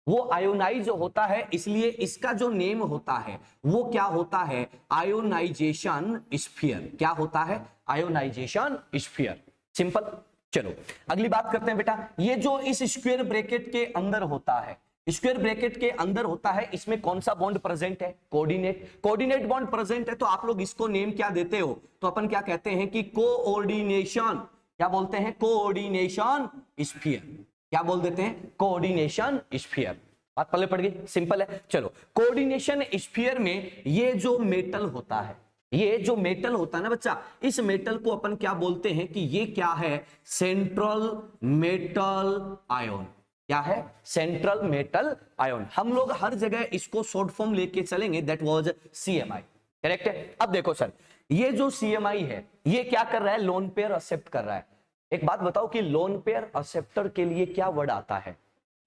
A: वो आयोनाइज होता है, इसलिए इसका जो नेम होता है वो क्या होता है, आयोनाइजेशन स्फीयर। क्या होता है, आयोनाइजेशन स्फीयर। सिंपल। चलो अगली बात करते हैं बेटा। ये जो इस स्क्वायर ब्रैकेट के अंदर होता है, स्क्वायर ब्रैकेट के अंदर होता है, इसमें कौन सा बॉन्ड प्रेजेंट है, कोऑर्डिनेट बॉन्ड प्रेजेंट है। तो आप लोग इसको नेम क्या देते हो, तो अपन क्या कहते हैं कि कोऑर्डिनेशन, क्या बोलते हैं, कोऑर्डिनेशन स्फीयर। क्या बोल देते हैं, कोऑर्डिनेशन स्फीयर। बात पल्ले पड़ गई, सिंपल है। चलो कोऑर्डिनेशन स्फीयर में ये जो मेटल होता है, ये जो मेटल होता है ना बच्चा, इस मेटल को अपन क्या बोलते हैं कि ये क्या है, सेंट्रल मेटल आयन। क्या है, सेंट्रल मेटल आयन। हम लोग हर जगह इसको शॉर्ट फॉर्म लेके चलेंगे, दैट वाज CMI। करेक्ट है। अब देखो सर, ये जो CMI है ये क्या कर रहा है, लोन पेयर एक्सेप्ट कर रहा है। एक बात बताओ कि लोन पेयर एक्सेप्टर के लिए क्या वर्ड आता है,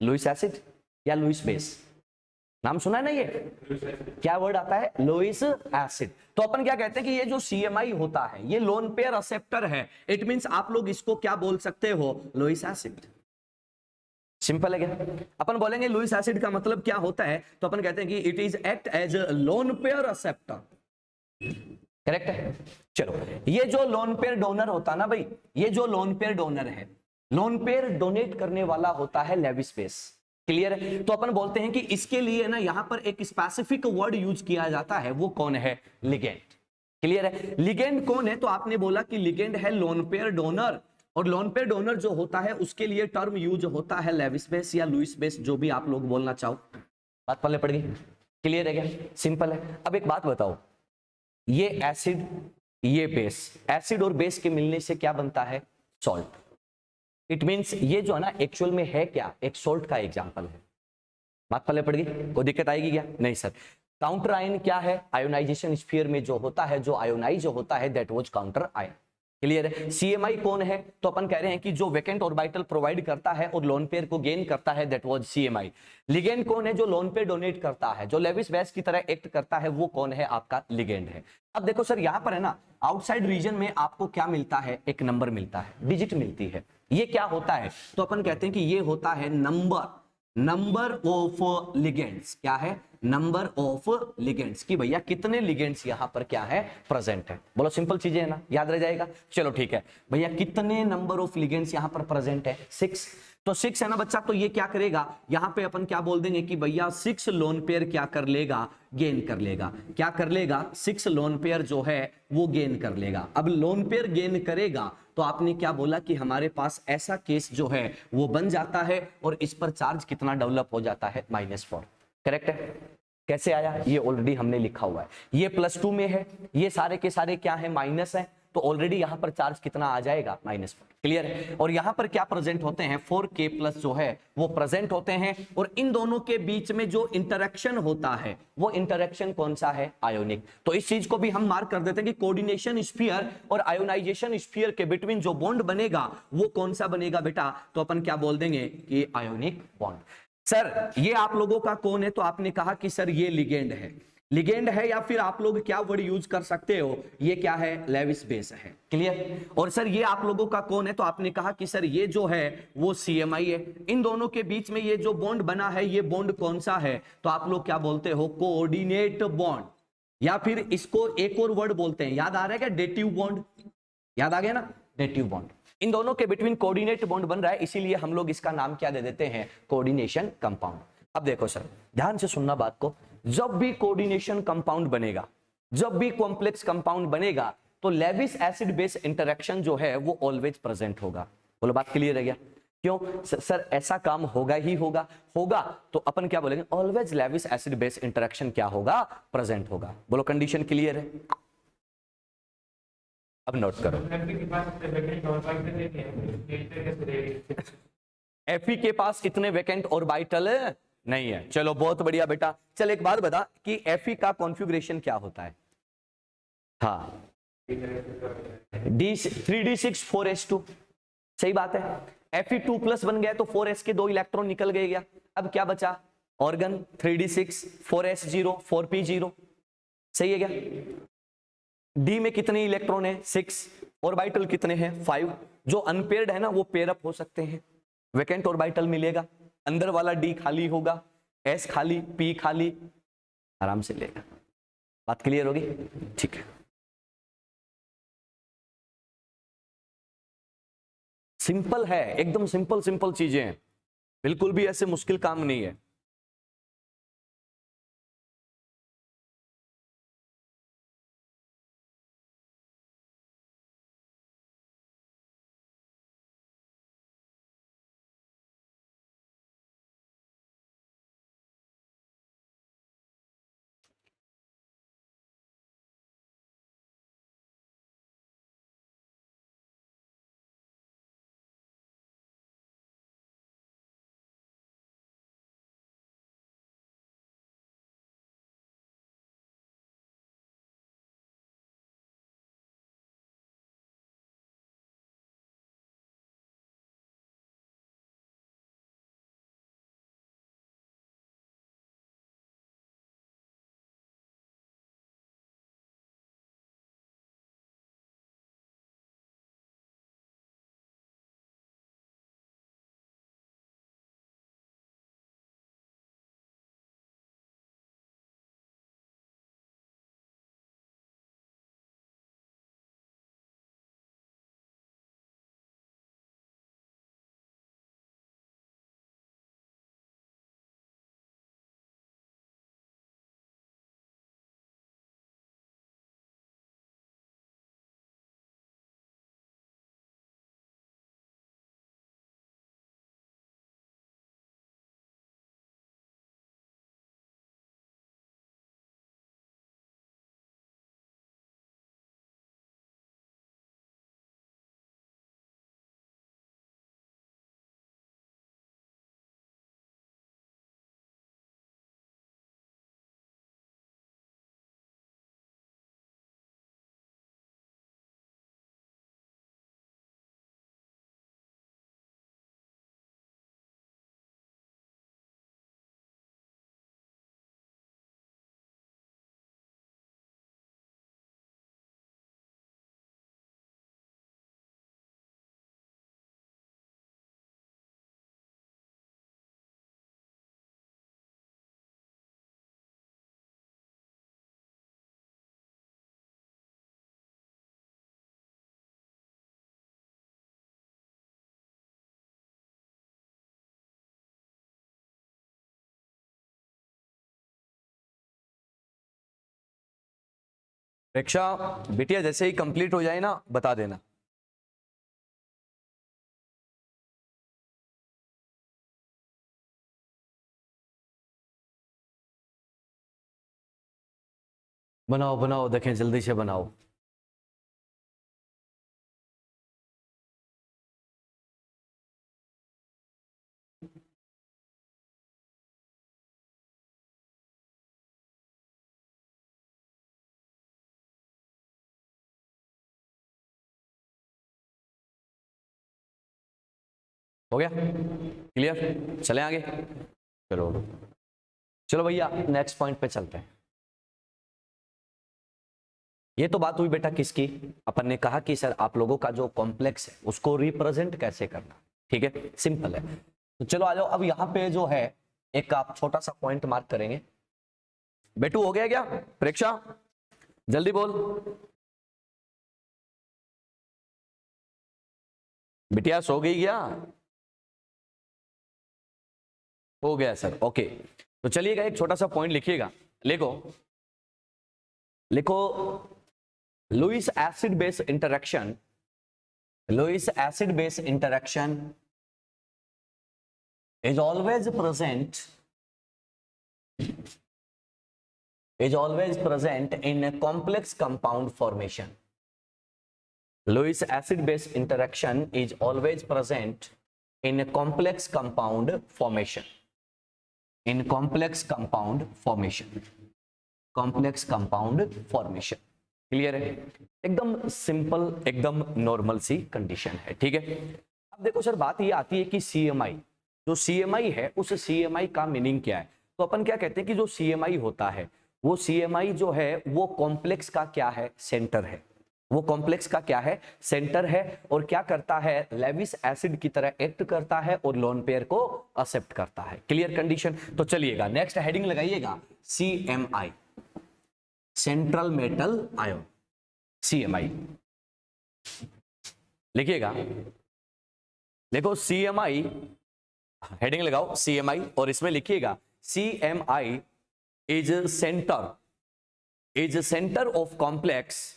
A: लुईस एसिड या लुईस बेस। नाम सुना है ना, ये क्या वर्ड आता है, लुईस एसिड। तो अपन क्या कहते हैं कि ये जो CMI होता है ये लोन पेयर एक्सेप्टर है। इट मींस आप लोग इसको क्या बोल सकते हो, लुईस एसिड। सिंपल है क्या। अपन बोलेंगे लुईस एसिड का मतलब क्या होता है, तो अपन कहते हैं कि it is act as a lone pair acceptor. Correct है। चलो, ये जो लोन पेयर डोनर होता ना भाई, ये जो लोन पेयर डोनर है, लोन पेयर डोनेट करने वाला होता है लेविस बेस। क्लियर है। तो अपन बोलते हैं कि इसके लिए ना यहां पर एक स्पेसिफिक वर्ड यूज किया जाता है, वो कौन है, लिगेंड। क्लियर है। लिगेंड कौन है, तो आपने बोला कि लिगेंड है लोन पेयर डोनर, और लोन पेयर डोनर जो होता है उसके लिए टर्म यूज होता है लेविस बेस या लुईस बेस, जो भी आप लोग बोलना चाहो। बात पल्ले पड़ गई, क्लियर है क्या, सिंपल है। अब एक बात बताओ, ये एसिड ये बेस, एसिड और बेस के मिलने से क्या बनता है, सॉल्ट। इट मींस ये जो है ना एक्चुअल में है क्या, एक सॉल्ट का एग्जांपल है। बात पल्ले पड़ गई, कोई दिक्कत आएगी क्या, नहीं सर। काउंटर आयन क्या है, आयोनाइजेशन स्फीयर में जो होता है, जो आयोनाइज होता है, that was counter ion. Clear है। CMI कौन है, तो अपन कह रहे हैं कि जो वैकेंट ऑर्बिटल प्रोवाइड करता है और लोन पेयर को गेन करता है, दैट वाज CMI। लिगेंड कौन है, जो लोन पेयर डोनेट करता है, जो लेविस बेस की तरह एक्ट करता है, वो कौन है, आपका लिगेंड है। अब देखो सर, यहां पर है ना आउटसाइड रीजन में आपको क्या मिलता है, एक नंबर मिलता है, डिजिट मिलती है। ये क्या होता है, तो अपन कहते हैं कि ये होता है नंबर ऑफ लिगेंड्स। क्या है, नंबर ऑफ लिगेंड्स, कि भैया कितने लिगेंड्स यहां पर क्या है, प्रेजेंट है। बोलो, सिंपल चीजें है ना, याद रह जाएगा। चलो ठीक है भैया, कितने नंबर ऑफ लिगेंड्स यहां पर प्रेजेंट है, 6। तो 6 है ना बच्चा, तो ये क्या करेगा, यहां पे अपन क्या बोल देंगे कि भैया 6 लोन पेयर क्या कर लेगा, गेन कर लेगा। क्या कर लेगा, 6 लोन पेयर जो है वो गेन कर लेगा। अब लोन पेयर गेन करेगा तो आपने क्या बोला कि हमारे पास ऐसा केस जो है वो बन जाता है और इस पर चार्ज कितना डेवलप हो जाता है, -4। करेक्ट है। कैसे आया, ये ऑलरेडी हमने लिखा हुआ है, ये +2 में है, ये सारे के सारे क्या है, माइनस है, तो ऑलरेडी यहां पर चार्ज कितना आ जाएगा, -4। क्लियर है। और यहां पर क्या प्रेजेंट होते हैं, 4k प्लस जो है वो प्रेजेंट होते हैं, और इन दोनों के बीच में जो इंटरेक्शन होता है वो इंटरेक्शन कौन सा है, आयोनिक। तो इस चीज को भी हम मार्क कर देते हैं कि कोऑर्डिनेशन स्फीयर और आयोनाइजेशन स्फीयर के बिटवीन जो बॉन्ड बनेगा वो कौन सा बनेगा बेटा, तो अपन क्या बोल देंगे कि आयोनिक बॉन्ड। सर ये आप लोगों का कौन है, तो आपने कहा कि सर ये लिगेंड है, लिगेंड है, या फिर आप लोग क्या वर्ड यूज कर सकते हो, ये क्या है, लेविस बेस है। क्लियर। और सर ये आप लोगों का कौन है, तो आपने कहा कि सर ये जो है वो CMI है। इन दोनों के बीच में ये जो बॉन्ड बना है ये बॉन्ड कौन सा है, तो आप लोग क्या बोलते हो, कोऑर्डिनेट बॉन्ड, या फिर इसको एक और वर्ड बोलते हैं, याद आ रहा है क्या, डेटिव बॉन्ड, याद आ गया ना, डेटिव बॉन्ड। इन दोनों के बिटवीन कोऑर्डिनेट बॉन्ड बन रहा है, इसीलिए हम लोग इसका नाम क्या दे देते हैं, कोऑर्डिनेशन कंपाउंड। अब देखो सर ध्यान से सुनना बात को, जब भी कोऑर्डिनेशन कंपाउंड बनेगा, जब भी कॉम्प्लेक्स कंपाउंड बनेगा, तो लेविस एसिड बेस इंटरेक्शन जो है वो ऑलवेज प्रेजेंट होगा। बोलो बात क्लियर है क्या, क्यों सर ऐसा काम होगा ही होगा, होगा तो अपन क्या बोलेंगे, always Lewis acid base interaction क्या होगा, प्रेजेंट होगा। बोलो कंडीशन क्लियर है। अब नोट करो, Fe के पास इतने वैकेंट ऑर्बिटल नहीं है। चलो बहुत बढ़िया बेटा। चल एक बात बता कि Fe का कॉन्फ़िगरेशन क्या होता है। हाँ D3D6 4s2, सही बात है। Fe2+ बन गया तो 4s के 2 इलेक्ट्रॉन निकल गए गया। अब क्या बचा, ऑर्गन 3D6 4s0 4p0, सही है क्या। डी में कितने इलेक्ट्रॉन है, 6, ऑर्बिटल कितने हैं, 5। जो अनपेयर्ड है ना वो पेयर अप हो सकते हैं, वैकेंट ऑर्बिटल मिलेगा, अंदर वाला डी खाली होगा, एस खाली, पी खाली, आराम से लेगा। बात क्लियर होगी, ठीक है। सिंपल है एकदम, सिंपल सिंपल चीजें हैं, बिल्कुल भी ऐसे मुश्किल काम नहीं है। प्रेक्षा बिटिया जैसे ही कंप्लीट हो जाए ना बता देना। बनाओ बनाओ, देखें जल्दी से बनाओ। हो गया क्लियर, चले आगे। चलो चलो भैया नेक्स्ट पॉइंट पे चलते हैं। ये तो बात हुई बेटा किसकी, अपन ने कहा कि सर आप लोगों का जो कॉम्प्लेक्स है उसको रिप्रेजेंट कैसे करना, ठीक है, सिंपल है। तो चलो आ जाओ, अब यहाँ पे जो है एक आप छोटा सा पॉइंट मार्क करेंगे। बेटू हो गया क्या प्रेक्षा, जल्दी बोल। बिटिया सो गई क्या? हो गया सर, ओके। तो चलिएगा एक छोटा सा पॉइंट लिखिएगा, लिखो लिखो। Lewis acid base interaction, Lewis acid base interaction is always present, is always present in a complex compound formation. Lewis acid base interaction is always present in a complex compound formation, in complex compound formation, complex compound formation. Clear है, एकदम simple एकदम normal सी condition है, ठीक है। अब देखो sir बात ये आती है कि सीएमआई, जो सीएमआई है उस सीएमआई का मीनिंग क्या है। तो अपन क्या कहते हैं कि जो सीएमआई होता है वो सीएमआई जो है वो कॉम्प्लेक्स का क्या है, सेंटर है। वो कॉम्प्लेक्स का क्या है, सेंटर है। और क्या करता है, लेविस एसिड की तरह एक्ट करता है और लोन पेयर को एक्सेप्ट करता है। Clear condition. तो चलिएगा नेक्स्ट हेडिंग लगाइएगा, CMI, central metal ion, CMI लिखिएगा। देखो सीएमआई हेडिंग लगाओ सीएमआई और इसमें लिखिएगा CMI is centre, is centre of complex,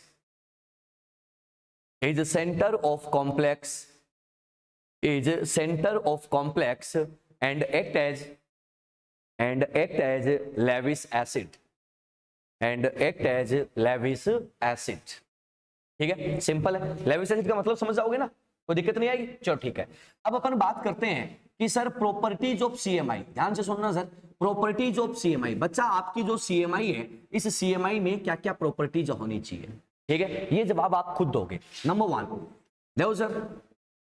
A: is centre of complex, is centre of complex and act as Lewis acid, and act as Lewis acid. ठीक है, simple है। Lewis acid का मतलब समझ जाओगे ना, कोई दिक्कत नहीं आएगी। चलो ठीक है। अब अपन बात करते हैं कि सर प्रॉपर्टीज ऑफ सीएमआई, ध्यान से सुनना सर, प्रॉपर्टीज ऑफ सीएमआई। बच्चा आपकी जो सीएमआई है, इस सीएमआई में क्या क्या प्रॉपर्टीज होनी चाहिए, ठीक है, ये जवाब आप खुद दोगे। नंबर 1 देखो सर,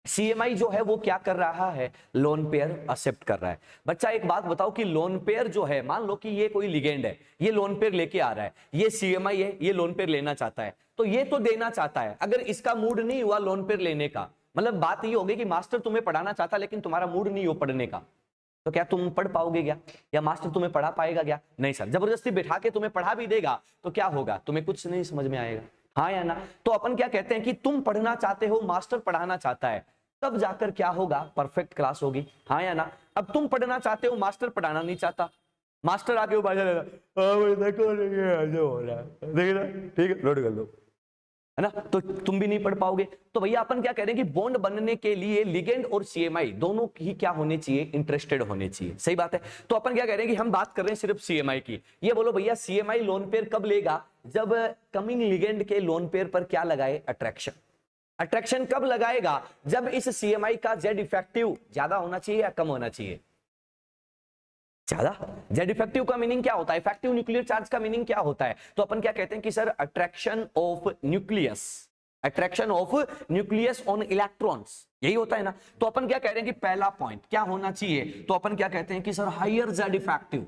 A: सीएमआई जो है वो क्या कर रहा है, लोन पेयर एक्सेप्ट कर रहा है। बच्चा एक बात बताओ कि लोन पेयर जो है, मान लो कि ये कोई लिगेंड है, ये लोन पेयर लेके आ रहा है, ये सीएमआई है, ये लोन पेयर लेना चाहता है, तो ये तो देना चाहता है। अगर इसका मूड नहीं हुआ लोन पेयर लेने का, मतलब बात ये होगी कि मास्टर तुम्हें पढ़ाना चाहता लेकिन तुम्हारा मूड नहीं हो पढ़ने का, तो क्या तुम पढ़ पाओगे क्या, या मास्टर तुम्हें पढ़ा पाएगा क्या? नहीं सर। जबरदस्ती बिठा के तुम्हें पढ़ा भी देगा तो क्या होगा, तुम्हें कुछ नहीं समझ में आएगा, हाँ या ना। तो अपन क्या कहते हैं कि तुम पढ़ना चाहते हो, मास्टर पढ़ाना चाहता है, तब जाकर क्या होगा, परफेक्ट क्लास होगी, हाँ या ना। अब तुम पढ़ना चाहते हो, मास्टर पढ़ाना नहीं चाहता, मास्टर आके वो बाजा ठीक है नोट कर लो, है ना, तो तुम भी नहीं पढ़ पाओगे। तो भैया अपन क्या कह रहे हैं कि बॉन्ड बनने के लिए लिगेंड और सीएमआई दोनों ही क्या होने चाहिए, इंटरेस्टेड होने चाहिए। सही बात है। तो अपन क्या कह रहे हैं कि हम बात कर रहे हैं सिर्फ सीएमआई की। ये बोलो भैया सीएमआई लोन पेयर कब लेगा, जब कमिंग लिगेंड के लोन पेयर पर क्या लगाए, अट्रैक्शन। अट्रैक्शन कब लगाएगा, जब इस सीएमआई का जेड इफेक्टिव ज्यादा होना चाहिए या कम होना चाहिए, ज्यादा। जेड इफेक्टिव का मीनिंग क्या होता है, इफेक्टिव न्यूक्लियर चार्ज का मीनिंग क्या होता है। तो अपन क्या कहते हैं कि sir attraction of nucleus, attraction of nucleus on electrons, यही होता है ना। तो अपन क्या कह रहे हैं कि पहला पॉइंट क्या होना चाहिए, तो अपन क्या कहते हैं कि सर हायर जेड इफेक्टिव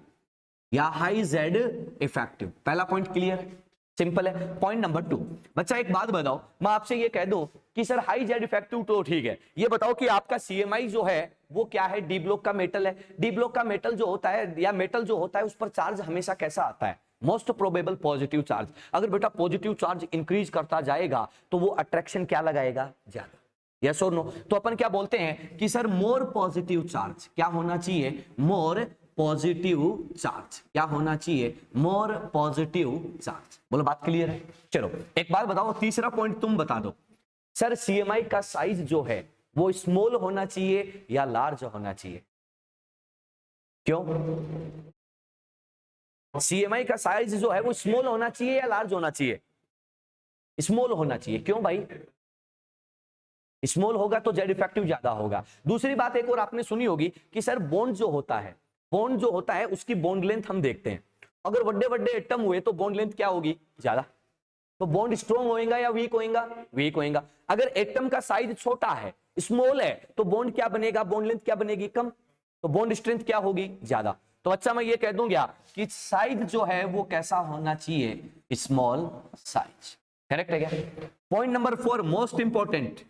A: या हाई जेड इफेक्टिव। पहला पॉइंट क्लियर है, सिंपल है। पॉइंट नंबर 2, बच्चा एक बात बताओ, मैं आपसे ये कह दूं कि सर हाई जेड इफेक्टिव तो ठीक है, ये बताओ कि आपका सीएमआई जो है वो क्या है, डी ब्लॉक का मेटल है। डी ब्लॉक का मेटल जो होता है या मेटल जो होता है उस पर चार्ज हमेशा कैसा आता है, मोस्ट प्रोबेबल पॉजिटिव चार्ज। अगर बेटा पॉजिटिव चार्ज इंक्रीज करता जाएगा तो वो अट्रैक्शन क्या लगाएगा, ज्यादा। यस और नो। तो अपन क्या बोलते हैं कि सर मोर पॉजिटिव चार्ज क्या होना चाहिए, मोर पॉजिटिव चार्ज, क्या होना चाहिए, मोर पॉजिटिव चार्ज। बोलो बात क्लियर है। चलो एक बात बताओ, तीसरा पॉइंट तुम बता दो सर, सीएमआई का साइज जो है वो स्मॉल होना चाहिए या लार्ज होना चाहिए? क्यों? सीएमआई का साइज जो है वो स्मॉल होना चाहिए या लार्ज होना चाहिए? स्मॉल होना चाहिए। क्यों भाई? स्मॉल होगा तो जेड इफेक्टिव ज्यादा होगा। दूसरी बात एक और आपने सुनी होगी कि सर बॉन्ड जो होता है, बॉन्ड जो होता है उसकी बॉन्ड लेंथ हम देखते हैं, अगर बड़े बड़े एटम हुए तो बॉन्ड लेंथ क्या होगी, ज्यादा। तो बॉन्ड स्ट्रॉन्ग होएगा या वीक होएगा? वीक होएगा। अगर एटम का साइज छोटा है, स्मॉल है, तो बॉन्ड क्या बनेगा, बॉन्ड लेंथ क्या बनेगी, कम। तो बॉन्ड स्ट्रेंथ क्या होगी, ज्यादा। तो अच्छा मैं ये कह दूंगा कि साइज जो है वो कैसा होना चाहिए, स्मॉल साइज। करेक्ट है क्या? पॉइंट नंबर 4 मोस्ट इंपॉर्टेंट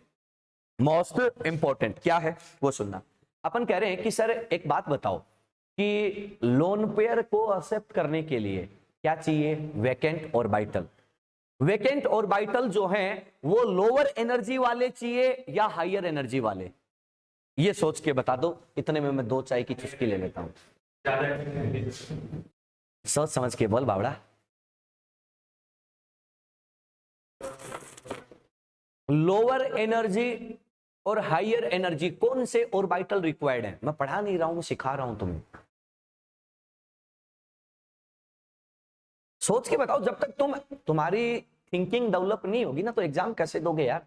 A: क्या है वो सुनना। अपन कह रहे हैं कि सर एक बात बताओ कि लोन पेयर को एक्सेप्ट करने के लिए क्या चाहिए, वैकेंट ऑर्बिटल। वैकेंट ऑर्बिटल जो हैं वो लोअर एनर्जी वाले चाहिए या हायर एनर्जी वाले, ये सोच के बता दो। इतने में मैं 2 चाय की चुस्की ले लेता हूं। सोच समझ के बोल बावड़ा। लोअर एनर्जी और हायर एनर्जी कौन से ऑर्बिटल रिक्वायर्ड है? मैं पढ़ा नहीं रहा हूं, मैं सिखा रहा हूं तुम्हें। सोच के बताओ, जब तक तुम्हारी थिंकिंग डेवलप नहीं होगी ना तो एग्जाम कैसे दोगे यार।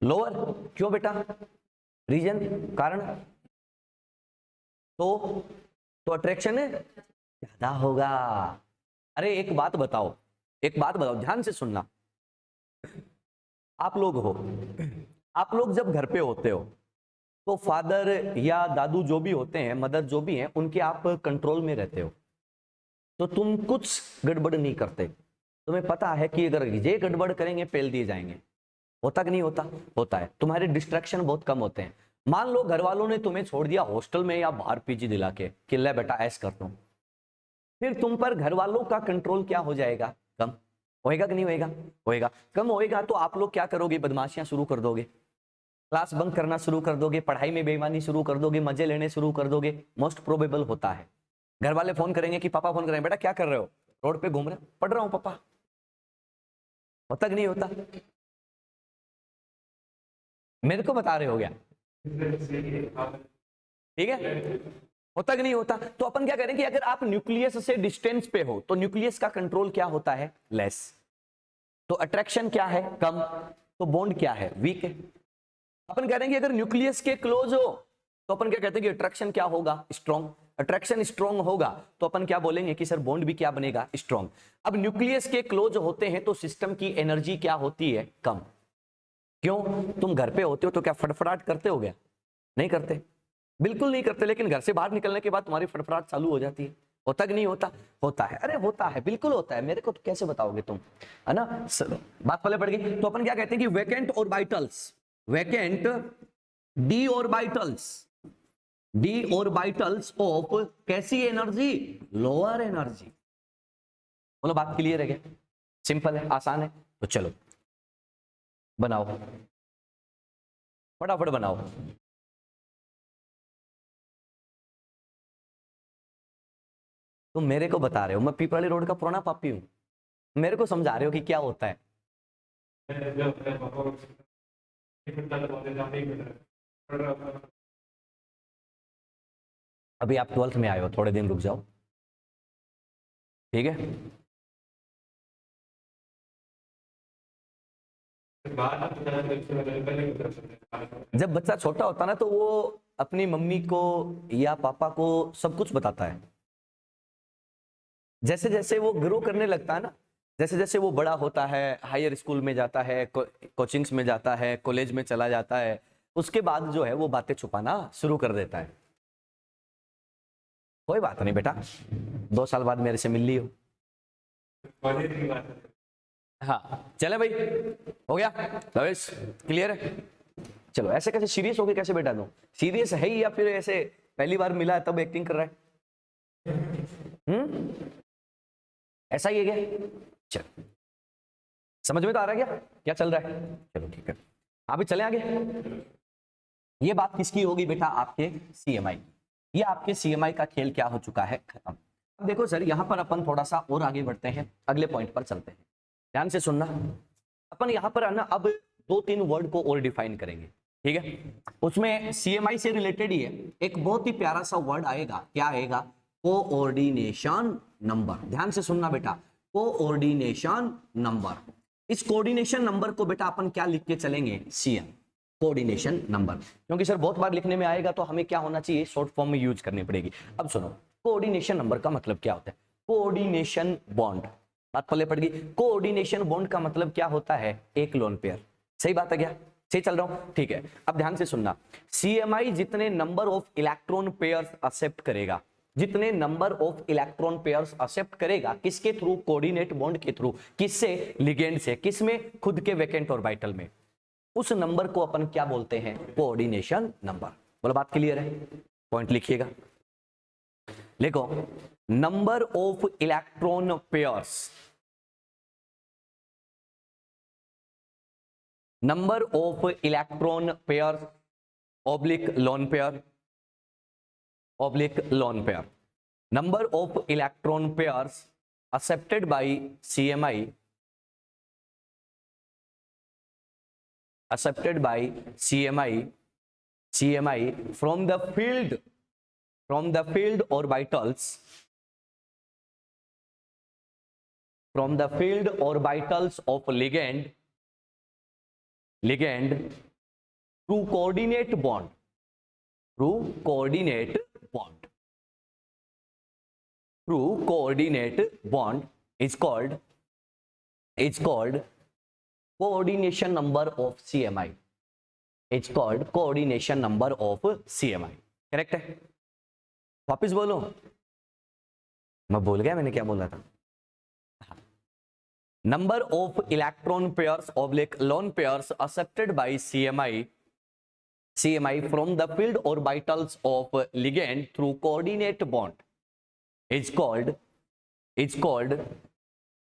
A: लोअर क्यों बेटा? रीजन, कारण? तो अट्रैक्शन ज्यादा होगा। अरे एक बात बताओ, ध्यान से सुनना। आप लोग जब घर पे होते हो तो फादर या दादू जो भी होते हैं, मदर जो भी हैं, उनके आप कंट्रोल में रहते हो, तो तुम कुछ गड़बड़ नहीं करते। तुम्हें पता है कि अगर ये गड़बड़ करेंगे पेल दिए जाएंगे। होता कि नहीं होता? होता है। तुम्हारे डिस्ट्रैक्शन बहुत कम होते हैं। मान लो घर वालों ने तुम्हें छोड़ दिया हॉस्टल में या बाहर पीजी दिला के कि ले बेटा ऐस कर दो, फिर तुम पर घर वालों का कंट्रोल क्या हो जाएगा, कम होएगा कि नहीं होएगा? होएगा। कम होएगा तो आप लोग क्या करोगे, बदमाशियां शुरू कर दोगे, क्लास बंक करना शुरू कर दोगे, पढ़ाई में बेईमानी शुरू कर दोगे, मजे लेने शुरू कर दोगे। मोस्ट प्रोबेबल होता है। घर वाले फोन करेंगे कि पापा फोन करेंगे, बेटा क्या कर रहे हो, रोड पे घूम रहे हो, पढ़ रहा हूं पापा। होता कि नहीं होता? मेरे को बता रहे हो क्या? ठीक है, होता कि नहीं होता? तो अपन क्या करें कि अगर आप न्यूक्लियस से डिस्टेंस पे हो तो न्यूक्लियस का कंट्रोल क्या होता है, लेस। तो अट्रैक्शन क्या है, कम। तो बॉन्ड क्या है, वीक है। अपन कह रहे हैं कि अगर न्यूक्लियस के क्लोज हो तो अपन क्या कहते हैं कि अट्रैक्शन क्या होगा, स्ट्रॉन्ग। अट्रैक्शन स्ट्रॉन्ग होगा तो अपन क्या बोलेंगे कि सर बॉन्ड भी क्या बनेगा, स्ट्रॉन्ग। अब न्यूक्लियस के क्लोज होते हैं तो सिस्टम की एनर्जी क्या होती है, कम। क्यों? तुम घर पे होते हो तो क्या फटफटाहट करते हो क्या? नहीं करते, बिल्कुल नहीं करते। लेकिन घर से बाहर निकलने के बाद तुम्हारी फटफटाहट चालू हो जाती है। होता कि नहीं होता? होता है। अरे होता है, बिल्कुल होता है। मेरे को तो कैसे बताओगे तुम, है ना। बात पहले पड़ गई। तो अपन क्या कहते हैं कि vacant orbitals, vacant D orbitals of कैसी एनर्जी, लोअर एनर्जी। बोलो बात क्लियर है क्या? सिंपल है, आसान है। तो चलो बनाओ, फटाफट बनाओ। तुम मेरे को बता रहे हो मैं पीपराली रोड का पुराना पापी हूं, मेरे को समझा रहे हो कि क्या होता है। अभी आप 12th में आए हो, थोड़े दिन रुक जाओ, ठीक है। जब बच्चा छोटा होता ना तो वो अपनी मम्मी को या पापा को सब कुछ बताता है। जैसे जैसे वो ग्रो करने लगता है ना, जैसे जैसे वो बड़ा होता है, हायर स्कूल में जाता है, कोचिंग्स में जाता है, कॉलेज में चला जाता है, उसके बाद जो है वो बातें छुपाना शुरू कर देता है। कोई बात नहीं बेटा, 2 साल बाद मेरे से मिल ली हो। हाँ चले भाई, हो गया क्लियर है। चलो ऐसे कैसे सीरियस हो गए, कैसे बेटा दो सीरियस है ही या फिर ऐसे पहली बार मिला है तब एक्टिंग कर रहा है? ऐसा ही है क्या? चलो समझ में तो आ रहा है क्या क्या चल रहा है? चलो ठीक है, अभी चले आगे। ये बात किसकी होगी बेटा, आपके सीएमआई। ये आपके सीएमआई का खेल क्या हो चुका है, खत्म। अब देखो सर, यहां पर अपन थोड़ा सा और आगे बढ़ते हैं, अगले पॉइंट पर चलते हैं, ध्यान से सुनना। अपन यहां पर आना अब 2-3 वर्ड को और डिफाइन करेंगे, ठीक है। उसमें सीएमआई से रिलेटेड ही है, एक बहुत ही प्यारा सा वर्ड आएगा, क्या आएगा, कोऑर्डिनेशन नंबर। ध्यान से सुनना बेटा, कोऑर्डिनेशन नंबर। इस कोऑर्डिनेशन नंबर को बेटा अपन क्या लिख के चलेंगे, सीएम, कोऑर्डिनेशन नंबर। क्योंकि सर बहुत बार लिखने में आएगा तो हमें क्या होना चाहिए, शॉर्ट फॉर्म में यूज करनी पड़ेगी। अब सुनो, कोऑर्डिनेशन नंबर का मतलब क्या होता है, कोऑर्डिनेशन बॉन्ड, बात पल्ले पड़ गई। कोऑर्डिनेशन बॉन्ड का मतलब क्या होता है, एक लोन पेयर। सही बात है क्या, सही चल रहा हूं, ठीक है। अब ध्यान से सुनना, सीएमआई जितने number of electron pairs accept करेगा, जितने number of electron pairs accept करेगा, किसके थ्रू, कोऑर्डिनेट बॉन्ड के थ्रू, किससे, लिगेंड से, किसमें, खुद के वैकेंट ऑर्बिटल में, उस नंबर को अपन क्या बोलते हैं, कोऑर्डिनेशन नंबर। बोलो बात क्लियर है, पॉइंट लिखिएगा, लिखो, number of electron pairs, number of electron pair oblique lone pair, oblique lone pair, number of electron pairs accepted by CMI, accepted by CMI from the field orbitals, from the field orbitals of ligand through coordinate bond, through coordinate bond, through coordinate bond is called coordination number of CMI. It's called coordination number of CMI. Correct है, वापिस बोलो, मैं भूल गया मैंने क्या बोला था। Number of electron pairs oblique lone pairs accepted by CMI from the field orbitals of ligand through coordinate bond is called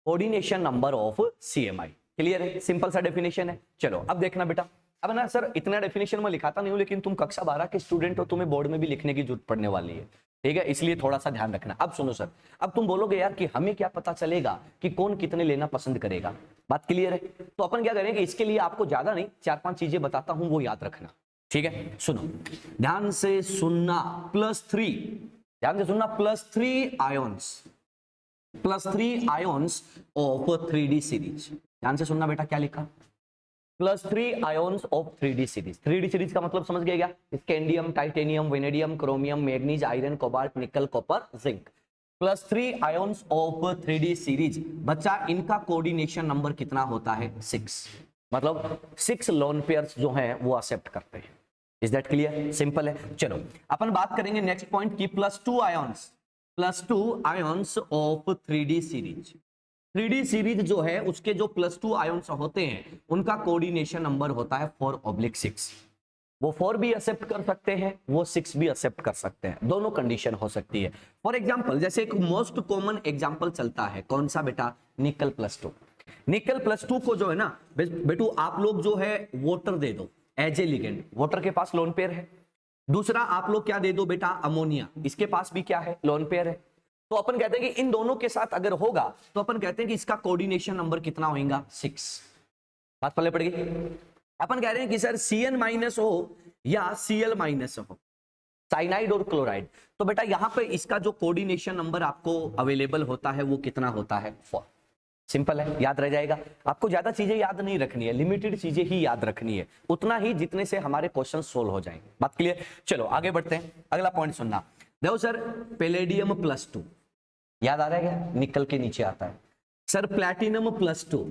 A: coordination number of CMI. Clear है, सिंपल सा डेफिनेशन है। चलो अब देखना बेटा, अब ना सर इतना डेफिनेशन में लिखाता नहीं हूं, लेकिन तुम कक्षा 12 के स्टूडेंट हो, तुम्हें बोर्ड में भी लिखने की जरूरत पड़ने वाली है, ठीक है, इसलिए थोड़ा सा ध्यान रखना। अब सुनो सर, अब तुम बोलोगे यार कि हमें क्या पता चलेगा कि कौन कितने लेना पसंद करेगा, बात क्लियर है। तो अपन क्या करेंगे, इसके लिए आपको ज्यादा नहीं, 4-5 चीजें बताता हूं, वो याद रखना, ठीक है। सुनो, ध्यान से सुनना, +3, ध्यान से सुनना, +3 आयोन्स ऑफ 3D सीरीज। ध्यान से सुनना बेटा, क्या लिखा, +3 ions of 3D series. 3D series का मतलब समझ गया क्या, scandium, titanium, vanadium, chromium, manganese, iron, cobalt, nickel, copper, zinc. +3 ions of 3D series, बच्चा इनका कोऑर्डिनेशन नंबर कितना होता है, 6। मतलब 6 लोन पेयर्स जो हैं वो एक्सेप्ट करते हैं। इज दैट क्लियर, सिंपल है। चलो अपन बात करेंगे नेक्स्ट पॉइंट की, +2 ions of 3D series. 3D series जो है उसके जो +2 आयोन्स होते हैं उनका कोऑर्डिनेशन नंबर होता है 4/6। वो 4 भी एक्सेप्ट कर सकते हैं, वो 6 भी एक्सेप्ट कर सकते हैं, दोनों कंडीशन हो सकती है। फॉर एग्जांपल, जैसे एक मोस्ट कॉमन एग्जांपल चलता है, कौन सा बेटा, निकल +2। निकल +2 को जो है ना बेटू, आप लोग जो है वोटर दे दो एज ए लिगेंड, वोटर के पास लोन पेयर है। दूसरा आप लोग क्या दे दो बेटा, अमोनिया, इसके पास भी क्या है, लोन पेयर है। तो अपन कहते हैं कि इन दोनों के साथ अगर होगा तो अपन कहते हैं कि इसका कोऑर्डिनेशन नंबर कितना होगा, 6। बात पल्ले पड़ गई। अपन कह रहे हैं कि सर Cn- हो या Cl- हो, साइनाइड और क्लोराइड, तो बेटा यहां पे इसका जो कोऑर्डिनेशन नंबर आपको अवेलेबल होता है वो कितना होता है, 4। सिंपल है, याद रह जाएगा। आपको ज्यादा चीजें याद नहीं रखनी है, लिमिटेड चीजें ही याद रखनी है, उतना ही जितने से हमारे क्वेश्चन सोल्व हो जाएंगे। बात क्लियर, चलो आगे बढ़ते हैं, अगला पॉइंट सुनना। देखो सर, पैलेडियम +2 याद आ रहा है क्या, निकल के नीचे आता है। सर प्लैटिनम +2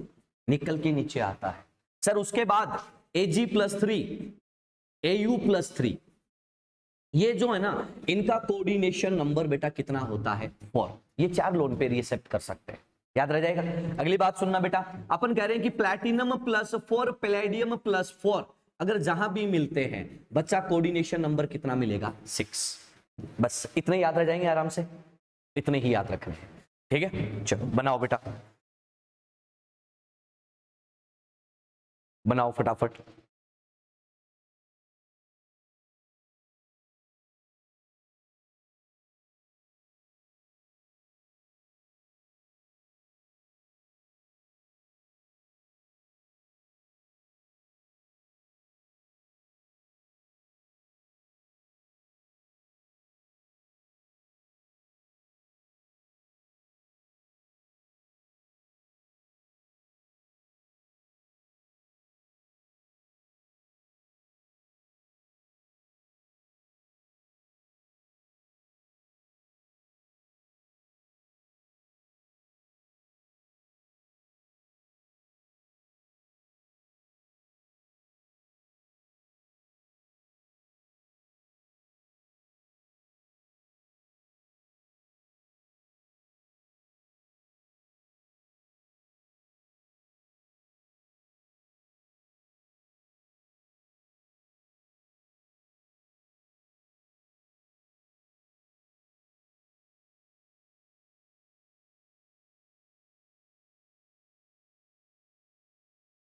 A: निकल के नीचे आता है। सर उसके बाद Ag+3, Au+3, ये जो है ना इनका कोऑर्डिनेशन नंबर बेटा कितना होता है, 4। ये 4 लोन पेयर ये एक्सेप्ट कर सकते हैं, याद रह जाएगा। अगली बात सुनना बेटा, अपन कह रहे हैं कि प्लैटिनम +4, पैलेडियम +4 अगर जहां भी मिलते हैं बच्चा कोऑर्डिनेशन नंबर कितना मिलेगा, 6। बस इतने याद रह जाएंगे आराम से, इतने ही याद रखने हैं, ठीक है। चलो बनाओ बेटा, बनाओ फटाफट।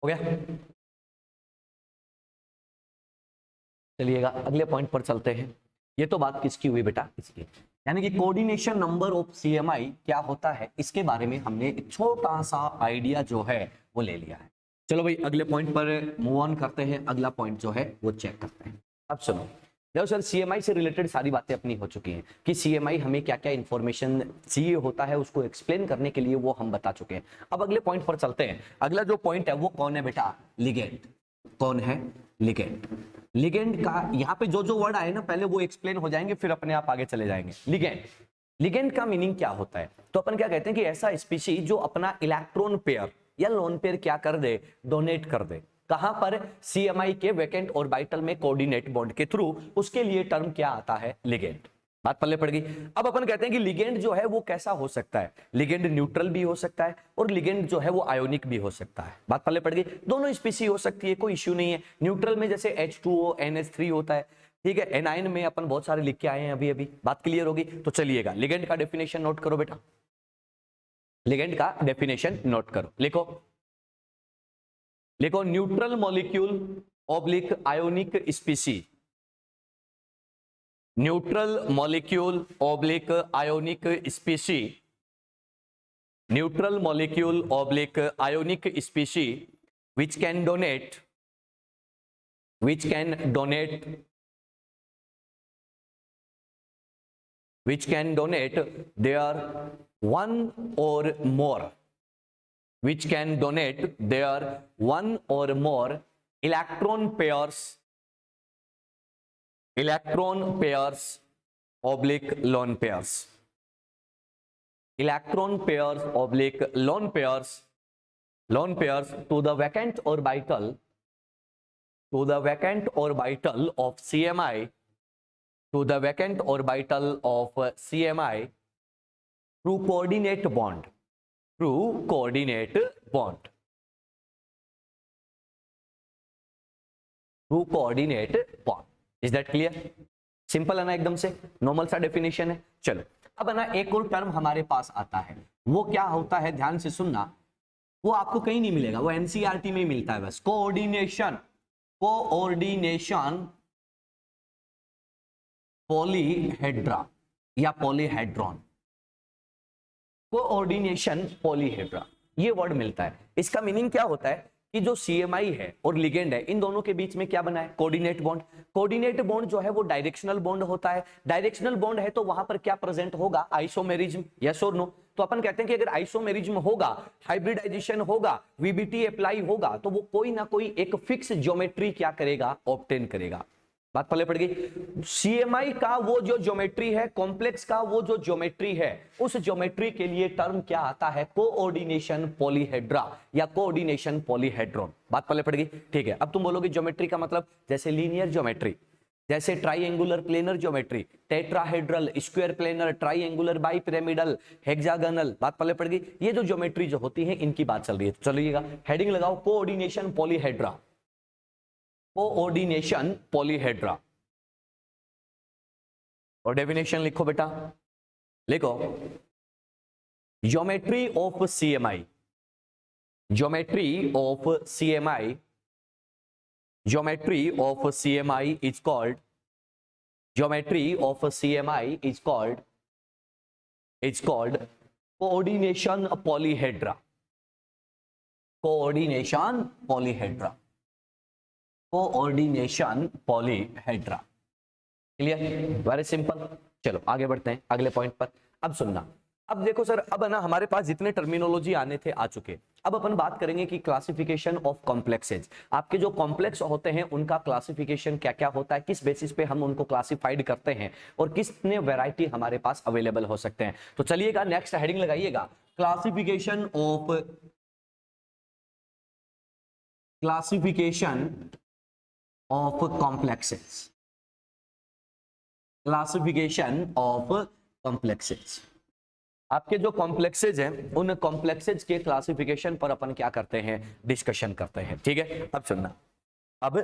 A: हो गया। चलिएगा अगले पॉइंट पर चलते हैं। ये तो बात किसकी हुई बेटा, इसकी, यानी कि कोऑर्डिनेशन नंबर ऑफ सीएमआई क्या होता है, इसके बारे में हमने एक छोटा सा आइडिया जो है वो ले लिया है। चलो भाई अगले पॉइंट पर मूव ऑन करते हैं। अगला पॉइंट जो है वो चेक करते हैं। अब सुनो, देखो सर सीएमआई से रिलेटेड सारी बातें अपनी हो चुकी हैं कि सीएमआई हमें क्या क्या इंफॉर्मेशन चाहिए होता है उसको एक्सप्लेन करने के लिए, वो हम बता चुके हैं। अब अगले पॉइंट पर चलते हैं। अगला जो पॉइंट है वो कौन है बेटा, लिगेंड। कौन है, लिगेंड। लिगेंड का यहाँ पे जो जो वर्ड आए ना पहले वो एक्सप्लेन हो जाएंगे, फिर अपने आप आगे चले जाएंगे। लिगेंड, लिगेंड का मीनिंग क्या होता है, तो अपन क्या कहते हैं कि ऐसा स्पीशी जो अपना इलेक्ट्रॉन पेयर या लोन पेयर क्या कर दे, डोनेट कर दे। कहां पर, सीएमआई के वैकेंट ऑर्बिटल में कोऑर्डिनेट बॉन्ड के थ्रू, उसके लिए टर्म क्या आता है, लिगेंड। बात पल्ले पड़ गई। अब अपन कहते हैं कि लिगेंड जो है वो कैसा हो सकता है, लिगेंड न्यूट्रल भी हो सकता है और लिगेंड जो है वो आयोनिक भी हो सकता है। बात पल्ले पड़ गई, दोनों स्पीसी हो सकती है, कोई इश्यू नहीं है। न्यूट्रल में जैसे H2O NH3 होता है, ठीक है, एनाइन में अपन बहुत सारे लिख के आए हैं अभी अभी। बात क्लियर होगी, तो चलिएगा लिगेंड का डेफिनेशन नोट करो बेटा, लिगेंड का डेफिनेशन नोट करो, लिखो लिखो, neutral molecule oblique ionic स्पीसी, neutral molecule oblique ionic स्पीसी, neutral molecule oblique ionic स्पीसी which can donate which can donate their one or more which can donate their one or more electron pairs oblique lone pairs, electron pairs oblique lone pairs to the vacant orbital of CMI, to the vacant orbital of CMI through coordinate bond, is that clear? Simple है ना, एकदम से normal सा definition है। चलो अब है ना एक और टर्म हमारे पास आता है, वो क्या होता है, ध्यान से सुनना, वो आपको कहीं नहीं मिलेगा, वो एनसीईआरटी में ही मिलता है बस। कोऑर्डिनेशन पॉलीहेड्रा या पॉलीहेड्रॉन, कोऑर्डिनेशन पॉलीहेड्रा, ये वर्ड मिलता है। इसका मीनिंग क्या होता है कि जो सीएमआई है और लिगेंड है, इन दोनों के बीच में क्या बना है, कोऑर्डिनेट बॉन्ड। कोऑर्डिनेट बॉन्ड जो है वो डायरेक्शनल बॉन्ड होता है। डायरेक्शनल बॉन्ड है तो वहां पर क्या प्रेजेंट होगा, आइसोमेरिज्म, यस और नो। तो अपन कहते हैं कि अगर आइसोमेरिज्म होगा, हाइब्रिडाइजेशन होगा, वीबीटी अप्लाई होगा, तो वो कोई ना कोई एक फिक्स ज्योमेट्री क्या करेगा, ऑब्टेन करेगा। बात पहले पड़ गई। सीएमआई का वो जो ज्योमेट्री है, कॉम्प्लेक्स का वो जो ज्योमेट्री है, उस ज्योमेट्री के लिए टर्म क्या आता है, कोऑर्डिनेशन पॉलीहेड्रा या कोऑर्डिनेशन पॉलीहेड्रॉन। बात पहले पड़ गई, ठीक है। अब तुम बोलोगे ज्योमेट्री का मतलब, जैसे लीनियर ज्योमेट्री, जैसे triangular planar geometry, tetrahedral, square planar, triangular, bipyramidal, hexagonal. बात पहले पड़ गई। ये जो ज्योमेट्री जो होती है इनकी बात चल रही है। चलिएगा हेडिंग लगाओ, कोऑर्डिनेशन पॉलीहेड्रा, कोऑर्डिनेशन पॉलीहेड्रा, और डेफिनेशन लिखो बेटा, लिखो, geometry of CMI, geometry of CMI, geometry of CMI is called, geometry of CMI is called coordination polyhedra, coordination polyhedra, coordination polyhedra. Clear, very simple. चलो आगे बढ़ते हैं अगले पॉइंट पर। अब सुनना, अब देखो सर, अब है ना हमारे पास जितने टर्मिनोलॉजी आने थे आ चुके। अब अपन बात करेंगे कि क्लासिफिकेशन ऑफ कॉम्प्लेक्सेज। आपके जो कॉम्प्लेक्स होते हैं उनका क्लासिफिकेशन क्या क्या होता है, किस बेसिस पे हम उनको क्लासिफाइड करते हैं और कितने वैरायटी हमारे पास अवेलेबल हो सकते हैं। तो चलिएगा नेक्स्ट हेडिंग लगाइएगा, classification of complexes, classification of complexes. आपके जो कॉम्प्लेक्सेज हैं उन कॉम्प्लेक्सेज के क्लासिफिकेशन पर अपन क्या करते हैं, डिस्कशन करते हैं। ठीक है, अब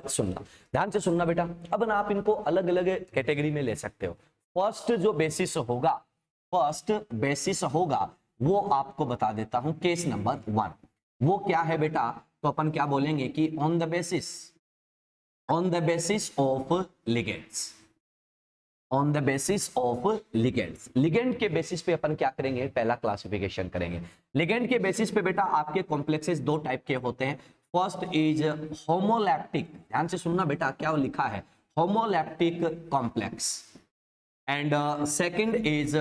A: सुनना ध्यान से सुनना बेटा। अब ना आप इनको अलग अलग कैटेगरी में ले सकते हो। फर्स्ट जो बेसिस होगा वो आपको बता देता हूं, केस नंबर 1। वो क्या है बेटा, तो अपन क्या बोलेंगे कि on the basis of ligands, on the basis of ligands. Ligand के बेसिस पे अपन क्या करेंगे, पहला क्लासिफिकेशन करेंगे। लिगेंड के बेसिस पे बेटा आपके कॉम्प्लेक्सेस दो टाइप के होते हैं। फर्स्ट इज होमोलैप्टिक, ध्यान से सुनना बेटा क्या लिखा है, homoleptic complex, and second is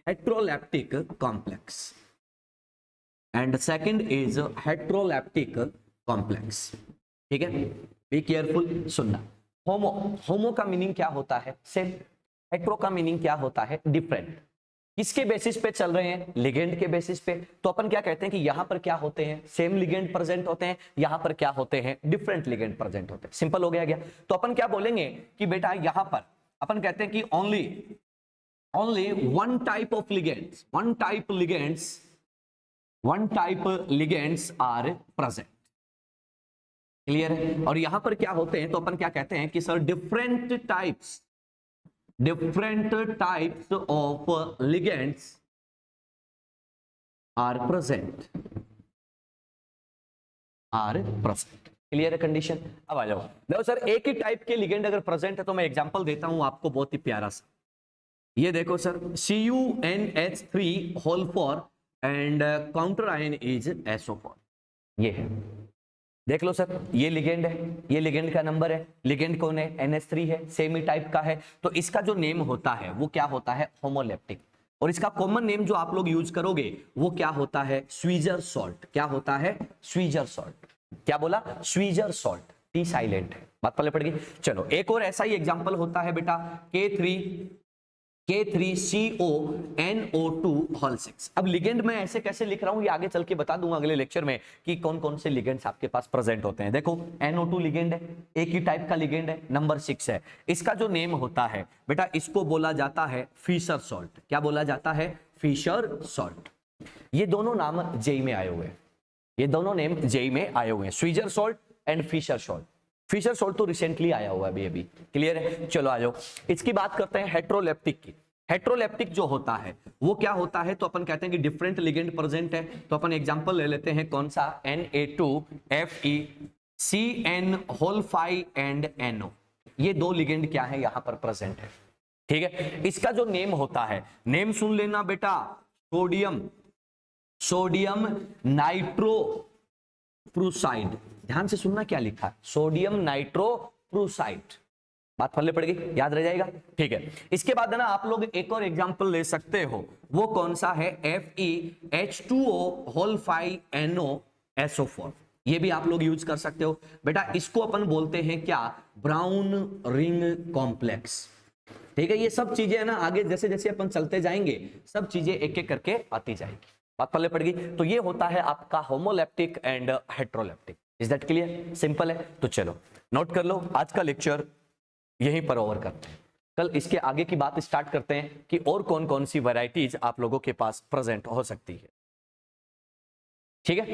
A: heteroleptic complex, and second is heteroleptic complex. ठीक है, बी केयरफुल सुनना। होमो का मीनिंग क्या होता है, सेम। हेट्रो का मीनिंग क्या होता है, डिफरेंट। किसके बेसिस पे चल रहे हैं, लिगेंड के बेसिस पे। तो अपन क्या कहते हैं कि यहां पर क्या होते हैं, सेम लिगेंड प्रेजेंट होते हैं, यहां पर क्या होते हैं, डिफरेंट लिगेंड प्रेजेंट होते हैं। सिंपल हो गया। तो अपन क्या बोलेंगे कि बेटा यहां पर अपन कहते हैं कि only one type of ligands, one type ligands are present. Clear है। और यहां पर क्या होते हैं, तो अपन क्या कहते हैं कि sir different types of ligands are present. Clear है कंडीशन। अब आ जाओ, देखो सर एक ही टाइप के लिगेंड अगर प्रेजेंट है तो मैं एग्जांपल देता हूं आपको बहुत ही प्यारा सा। ये देखो sir CuNH3 whole 4 and counter ion is SO4। ये है, देख लो सर, ये लिगेंड है, ये लिगेंड का नंबर है, लिगेंड कौन है, NH3 है, सेम ही टाइप का है। तो इसका जो नेम होता है वो क्या होता है, होमोलैप्टिक। और इसका कॉमन नेम जो आप लोग यूज करोगे वो क्या होता है, स्वीजर सॉल्ट। क्या होता है, स्वीजर सॉल्ट। क्या बोला, स्वीजर सॉल्ट, टी साइलेंट है, बात पहले पड़ गई। चलो एक और ऐसा ही एग्जांपल होता है बेटा K3CONO2 होल 6। अब लिगेंड में ऐसे कैसे लिख रहा हूं ये आगे चल के बता दूंगा अगले लेक्चर में कि कौन कौन से लिगेंड्स आपके पास प्रेजेंट होते हैं। देखो NO2 लिगेंड है, एक ही टाइप का लिगेंड है, नंबर 6 है। इसका जो नेम होता है बेटा इसको बोला जाता है फिशर सॉल्ट। क्या बोला जाता है, फिशर सॉल्ट। ये दोनों नाम जेई में आए हुए हैं, ये दोनों नेम जेई में आए हुए हैं, Schweizer salt and Fischer salt. Fischer salt तो रिसेंटली आया हुआ है अभी। क्लियर है। चलो आ जाओ, इसकी बात करते हैं हेट्रोलैप्टिक की। हेट्रोलैप्टिक जो होता है वो क्या होता है, तो अपन कहते हैं कि डिफरेंट लिगेंड प्रेजेंट है। तो अपन एग्जांपल ले लेते हैं, कौन सा, Na2FeCN होल 5 एंड NO। ये दो लिगेंड क्या है, यहां पर प्रेजेंट है। ठीक है, इसका जो नेम होता है, नेम सुन लेना बेटा, सोडियम नाइट्रोप्रूसाइड। ध्यान से सुनना क्या लिखा है, सोडियम नाइट्रोप्रूसाइड। बात फलने पड़ गई, याद रह जाएगा। ठीक है, इसके बाद है ना आप लोग एक और एग्जांपल ले सकते हो, वो कौन सा है, FeH2O होल 5 NO SO4। ये भी आप लोग यूज कर सकते हो बेटा। इसको अपन बोलते हैं क्या, ब्राउन रिंग कॉम्प्लेक्स। ठीक है, ये सब चीजें है ना आगे जैसे जैसे अपन चलते जाएंगे सब चीजें एक एक करके आती जाएगी। बात पल्ले पड़ गई। तो ये होता है आपका homoleptic and heteroleptic. Is that clear, simple है। तो चलो नोट कर लो, आज का लेक्चर यहीं पर ओवर करते हैं। कल इसके आगे की बात स्टार्ट करते हैं कि और कौन कौन सी वैरायटीज आप लोगों के पास प्रेजेंट हो सकती है। ठीक है।